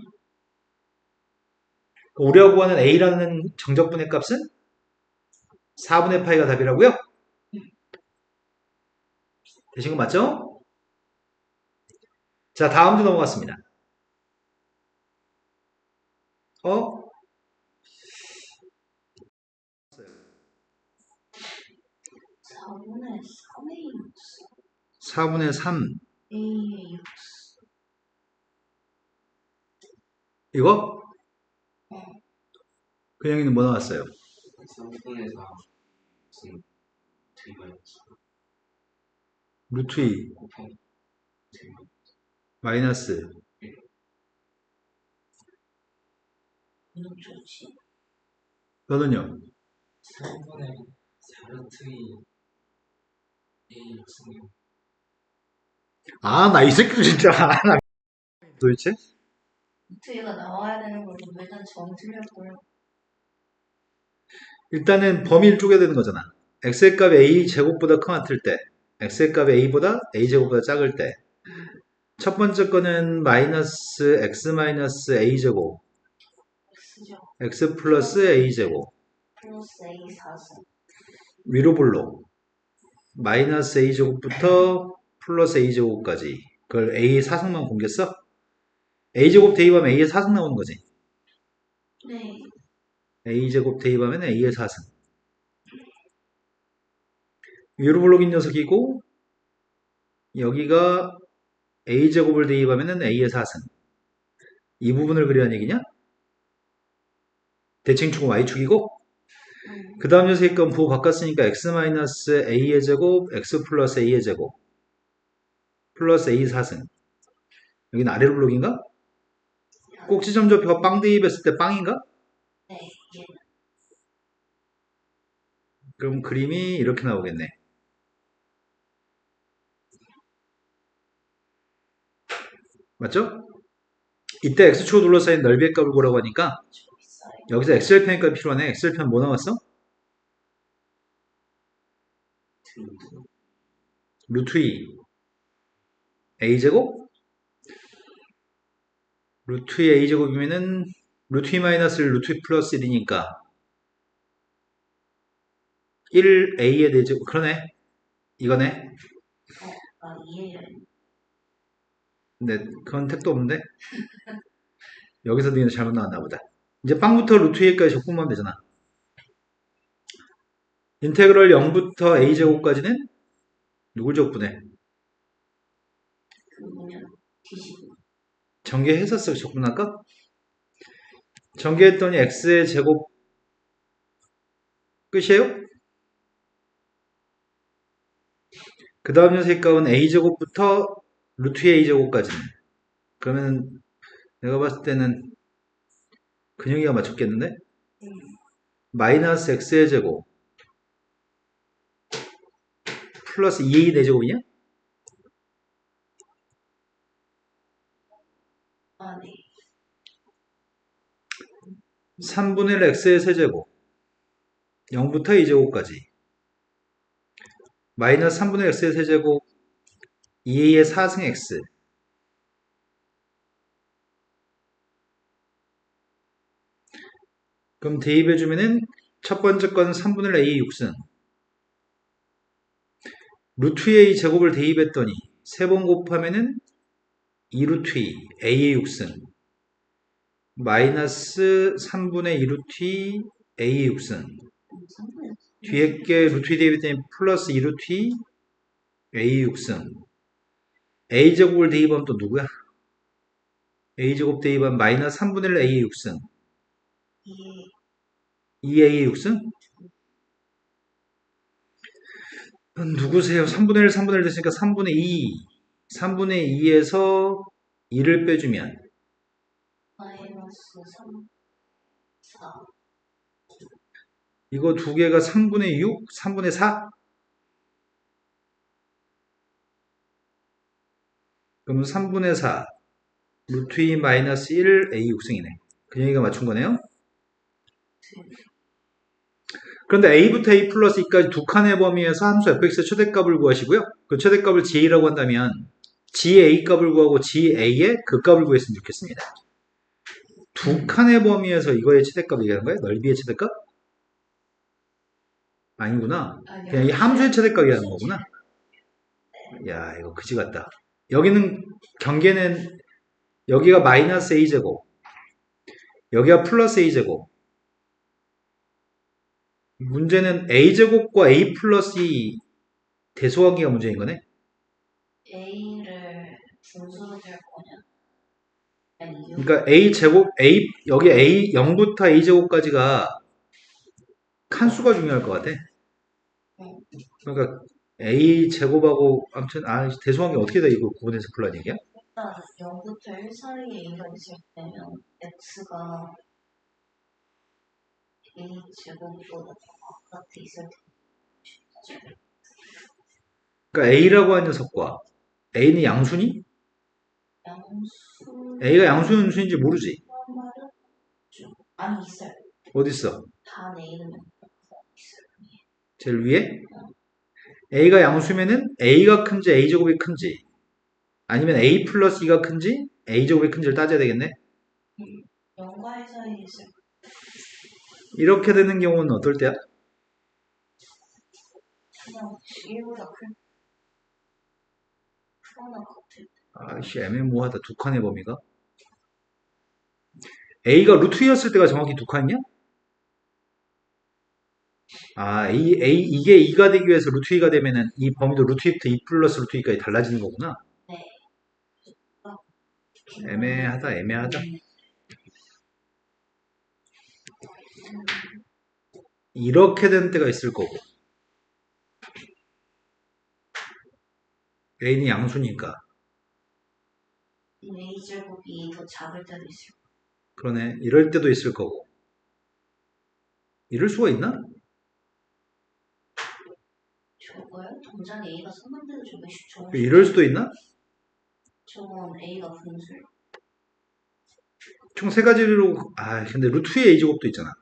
우리가 구하는 a라는 정적분의 값은 4분의 파이가 답이라고요? 되신 거 맞죠? 자, 다음 주 넘어갔습니다. 어? 4분의 3의 4분의 3 A의 6. 이거? 그냥이는 뭐 나왔어요? 3분의 4 무슨 제발 루트 2 곱하기 제발 마이너스 이는 좋지. 너는요? 3분의 4루트 2 A 무슨 아, 나 이 새끼도 진짜 나 도대체? 루트가 나와야 되는 걸 일단 정 틀렸고요. 일단은 범위를 쪼개야 되는 거잖아. x의 값이 a 제곱보다 같을 때 x의 값이 a보다 a 제곱보다 작을 때 첫 번째 거는 마이너스 x 마이너스 a 제곱 X죠. x 플러스 a 제곱 플러스 A 4승. 위로 볼로 마이너스 a 제곱부터 플러스 a 제곱까지 그걸 a 사승만 공겼어? a 제곱 대입하면 a의 사승 나오는 거지. 네. a 제곱 대입하면 a의 사승. 위로 볼록인 녀석이고 여기가 a 제곱을 대입하면 a의 사승. 이 부분을 그리라는 얘기냐? 대칭축은 y축이고 그 다음 녀석의 건 부호 바꿨으니까 x 마이너스 a의 제곱 x 플러스 a의 제곱 플러스 a 사승. 여기는 아래로 블록인가? 꼭지점접표가 빵 대입했을 때 빵인가? 네. 예. 그럼 그림이 이렇게 나오겠네. 맞죠? 이때 x축으로 둘러싸인 넓이의 값을 구하라고 하니까 비싸요. 여기서 x절편의 값이 필요하네. x절편 뭐 나왔어? 루트 2 a제곱 루트 2 a제곱이면은 루트 2 마이너스 1 루트 2 플러스 1이니까 1a에 대제곱 그러네. 이거네. 이해요. 근데 그건 택도 없는데 여기서 니는 잘못 나왔나 보다. 이제 빵부터 루트 2까지 적분하면 되잖아. 인테그럴 0부터 a제곱까지는 누굴 적분해? 그 뭐냐 뒤집어. 전개했었어. 적분할까? 전개했더니 x의 제곱 끝이에요? 그 다음 녀석의 값은 a제곱부터 루트 a제곱까지는 그러면 내가 봤을 때는 근영이가 맞췄겠는데? 마이너스 x의 제곱 플러스 2a 4제곱이냐? 아, 네. 3분의 1 x의 세제곱 0부터 2제곱까지 마이너스 3분의 1 x의 세제곱 2a의 4승 x 그럼 대입해주면은 첫 번째 건 3분의 1 a의 6승 루트 a 제곱을 대입했더니 세 번 곱하면은 2루트 2 a의 6승 마이너스 3분의 2루트 2 a의 6승 뒤에 게 루트 2 대입했더니 플러스 2루트 2 a의 6승 a제곱을 대입하면 또 누구야? a제곱 대입하면 마이너스 3분의 1 a의 6승 이게 2a의 6승? 누구세요? 3분의 1, 3분의 1 됐으니까 3분의 2 3분의 2에서 2를 빼주면 마이너스 3, 4. 이거 두 개가 3분의 6, 3분의 4? 그럼 3분의 4 루트 2 마이너스 1 a 6승이네. 그 얘기가 맞춘 거네요. 그런데 a부터 a 플러스 2까지 두 칸의 범위에서 함수 fx의 최대값을 구하시고요. 그 최대값을 g라고 한다면 gA 값을 구하고 gA의 그 값을 구했으면 좋겠습니다. 두 칸의 범위에서 이거의 최대값 얘기하는 거예요? 넓이의 최대값? 아니구나. 그냥 이 함수의 최대값 얘기하는 거구나. 야, 이거 그지 같다. 여기는 경계는 여기가 마이너스 a제곱 여기가 플러스 a제곱 문제는 a제곱과 a 플러스 2 대소하기가 문제인 거네. A를 분수로 될 거냐? 아니, 그러니까 a제곱 여기 a 0부터 a제곱까지가 칸수가 중요할 것 같아. 그러니까 a제곱하고 아무튼 대소한 게 어떻게 돼 이거 구분해서 풀라는 얘기야? 일단 0부터 1 사이에 A가 있을 때면 X가 A 제곱보다 더 바깥에 있을 때 그러니까 a라고 하는 녀석과 a는 양수니? 양수 a가 양수인지 모르지. 아니 있어요. 어디 있어? 단 A는 있어요. 제일 위에? a가 양수면은 a가 큰지 a제곱이 큰지 아니면 a 플러스 2가 큰지 a제곱이 큰지를 따져야 되겠네. 0과 1 사이에 있을 때 이렇게 되는 경우는 어떨 때야? 그냥 1보다 크거나 같을 아씨 애매모호하다. 두 칸의 범위가 a가 루트 2였을 때가 정확히 두 칸이냐? 이게 2가 되기 위해서 루트 2가 되면은 이 범위도 루트 2부터 2 플러스 루트 2까지 달라지는 거구나. 때 애매하다. 이렇게 된 때가 있을 거고. a는 양수니까. A 제곱이 더 작을 때도 있을 거예요. 그러네. 이럴 때도 있을 거고. 이럴 수가 있나? 저거요? 동작 A가 선반대로 저거 이럴 수도 있나? 저건 A가 분수. 총 세 가지로 근데 루트 2의 a제곱도 있잖아.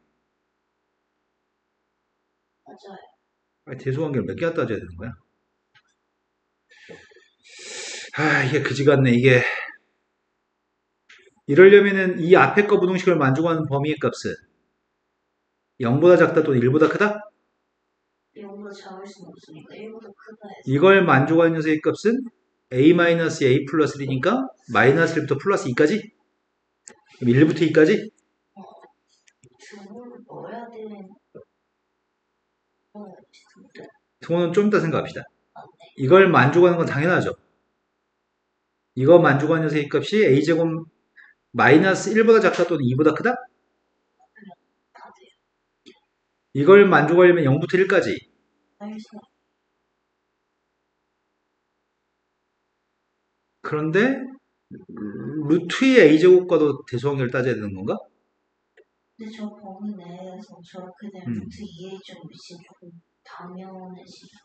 맞아요. 대소관계를 몇 개나 따져야 되는 거야? 이게 그지 같네. 이게 이러려면은 이 앞에 거 부등식을 만족하는 범위의 값은 0보다 작다 또는 1보다 크다? 0보다 작을 수는 없으니까 1보다 크다 해서 이걸 만족하는 녀석의 값은 a 플러스 1이니까 마이너스 1부터 플러스 2까지? 그럼 1부터 2까지? 등호를 넣어야 되는 거 등호는 좀 이따 생각합시다. 이걸 만족하는 건 당연하죠. 이거 만족하는 녀석의 값이 a제곱 마이너스 1보다 작다 또는 2보다 크다? 다돼요. 이걸 만족하려면 0부터 1까지. 그래서 그런데 루트 2의 a제곱과도 대소관계를 따져야 되는 건가? 근데 저 범위 내에서 저렇게 된 루트 2a 제곱이 조금 당연해지죠.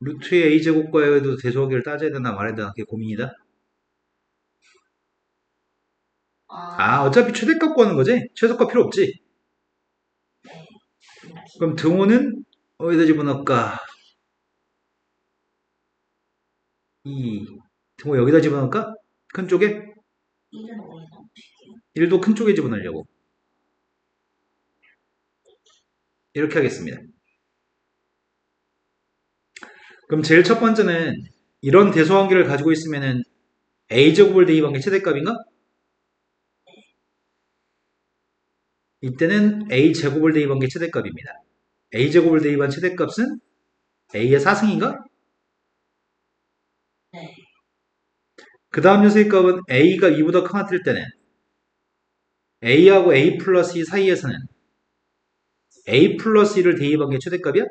루트 2의 a제곱과도 대소관계를 따져야 되나 말아야 되나 그게 고민이다. 아, 어차피 최대값 구하는 거지? 최소값 필요 없지? 네. 그럼 등호는 어디다 집어넣을까? 등호 여기다 집어넣을까? 큰 쪽에? 1은 어디 넣으실게요? 1도 큰 쪽에 집어넣으려고. 이렇게 하겠습니다. 그럼 제일 첫 번째는 이런 대소관계를 가지고 있으면은 a제곱을 대입한 게 최대값인가? 이때는 a제곱을 대입한 게 최대값입니다. a제곱을 대입한 최대값은 a의 4승인가? 네. 그 다음 녀석의 값은 a가 2보다 커질 때는 a하고 a 플러스 2 사이에서는 a 플러스 1을 대입한 게 최대값이야?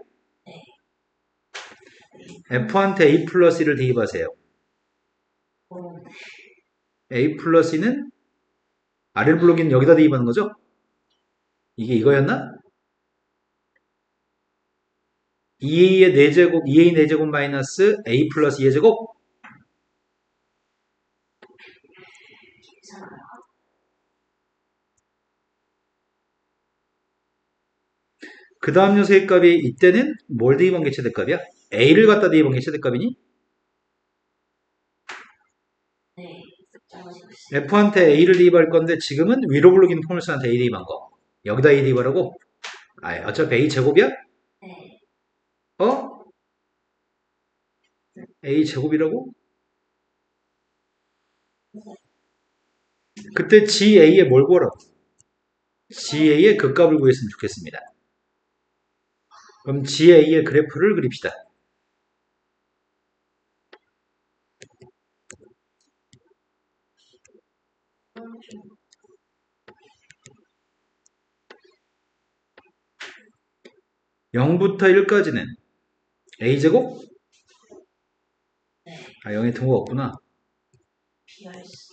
네. f한테 a 플러스 1을 대입하세요. a 플러스 2는 아래 블록인 여기다 대입하는 거죠? 이게 이거였나? 2a의 4제곱, 2a 4제곱 마이너스 a 플러스 2의 제곱? 그 다음 녀석의 값이 이때는 뭘 대입한 게 최대값이야? a를 갖다 대입한 게 최대값이니? 네. f한테 a를 대입할 건데 지금은 위로 블록인 포물선한테 a 대입한 거. 여기다 a 대입하라고? 아, 어차피 a 제곱이야? 네. 어? a 제곱이라고? 그때 GA의 뭘 구하라고? GA의 극값을 구했으면 좋겠습니다. 그럼 GA의 그래프를 그립시다. (0부터 1까지는) a제곱? 네. 아, 0에 등호가 없구나. 비할 수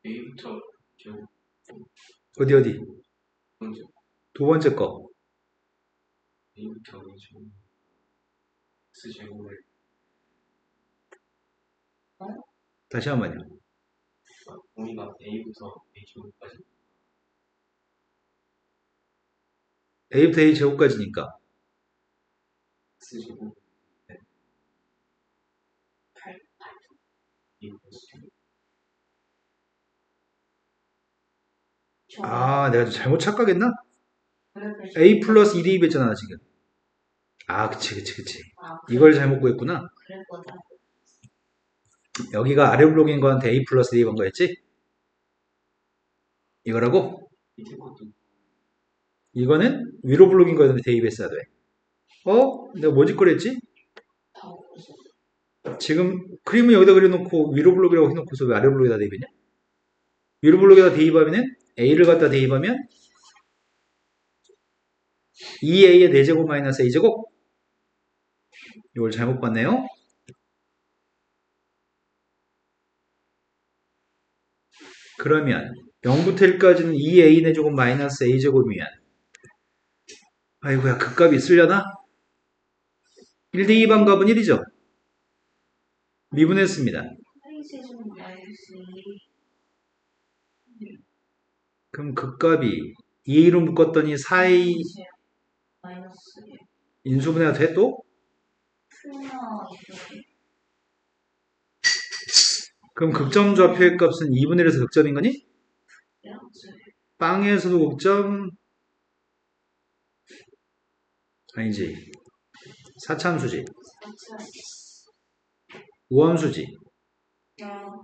A부터 제곱 어디? 번째 두 번째 거. A부터 제곱 X 제곱을 다시 한 번요. 범위가 A부터 A 제곱까지 a부터 a 제곱까지니까 X 제곱 팔. A 플러스 제곱 아, 내가 잘못 착각했나? 그래서 a 플러스 2 대입했잖아 지금. 아, 그치. 이걸 잘못 구했구나. 그랬거든. 여기가 아래 블록인 거한테 a 플러스 대입한 거였지? 이거라고? 밑에 것도 이거는 위로 블록인 거였는데 대입했어야 돼. 내가 뭐 짓거리 했지? 다 없어서. 지금 그림은 여기다 그려놓고 위로 블록이라고 해놓고서 왜 아래 블록에다 대입했냐? 위로 블록에다 대입하면은 a를 갖다 대입하면 2a의 4제곱 마이너스 a제곱? 이걸 잘못 봤네요. 그러면 0부터 1까지는 2a 4제곱 마이너스 a제곱이면 아이고야 그 값이 있으려나? 1 대입한 값은 1이죠. 미분했습니다. 사이즈는 마이너스 2. 그럼 그 값이 2a로 묶었더니 4a 마이너스 1. 인수분해가 돼 또? 풀나 이렇게. 그럼 극점 좌표의 값은 2분의 1에서 극점인 거니? 양수. 빵에서도 극점? 아니지. 사참수지. 사차. 우함수지.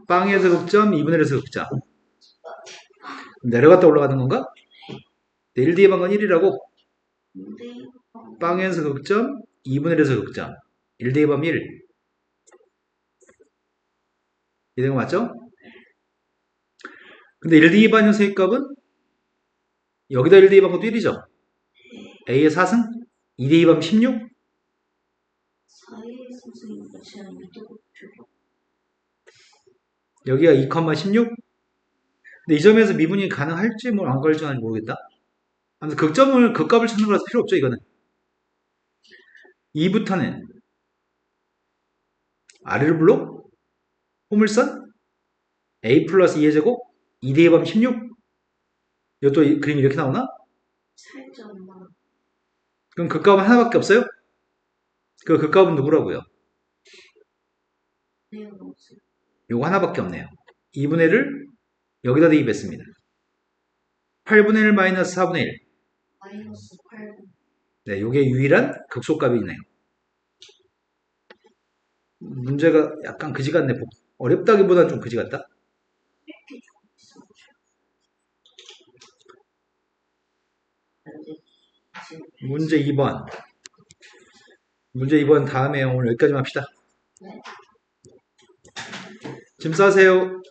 빵에서 극점, 2분의 1에서 극점. 내려갔다 올라가는 건가? 1 더하기 방은 1이라고. 근데 빵에서 극점, 2분의 1에서 극점. 1 더하기 방은 1. 이된 거 맞죠? 근데 1 더하기 반 녀석의 값은 여기다 1 더하기 반 것도 1이죠. A의 4승, 2 더하기 반 16. 4의 선생님과 제한 밑도 곱해요. 여기가 2,16. 근데 이 점에서 미분이 가능할지 뭐 안 갈지 모르겠다. 아무튼 극값을 찾는 거라서 필요 없죠, 이거는. 2부터는 아래로 블록, 호물선, A 플러스 2의 제곱, 2 더하기 반 16. 이것도 그림이 이렇게 나오나? 살점만. 그럼 극값은 하나밖에 없어요? 그 극값은 누구라고요? 내용 없어요. 요거 하나밖에 없네요. 2분의 1을 여기다 대입했습니다. 8분의 1 마이너스 4분의 1. 마이너스 8분. 네, 요게 유일한 극소값이네요. 문제가 약간 그지 같네. 어렵다기보다는 좀 그지 같다. 이렇게 좀 있어. 문제 2번. 문제 2번 다음에 오늘 여기까지만 합시다. 네. 짐 싸세요.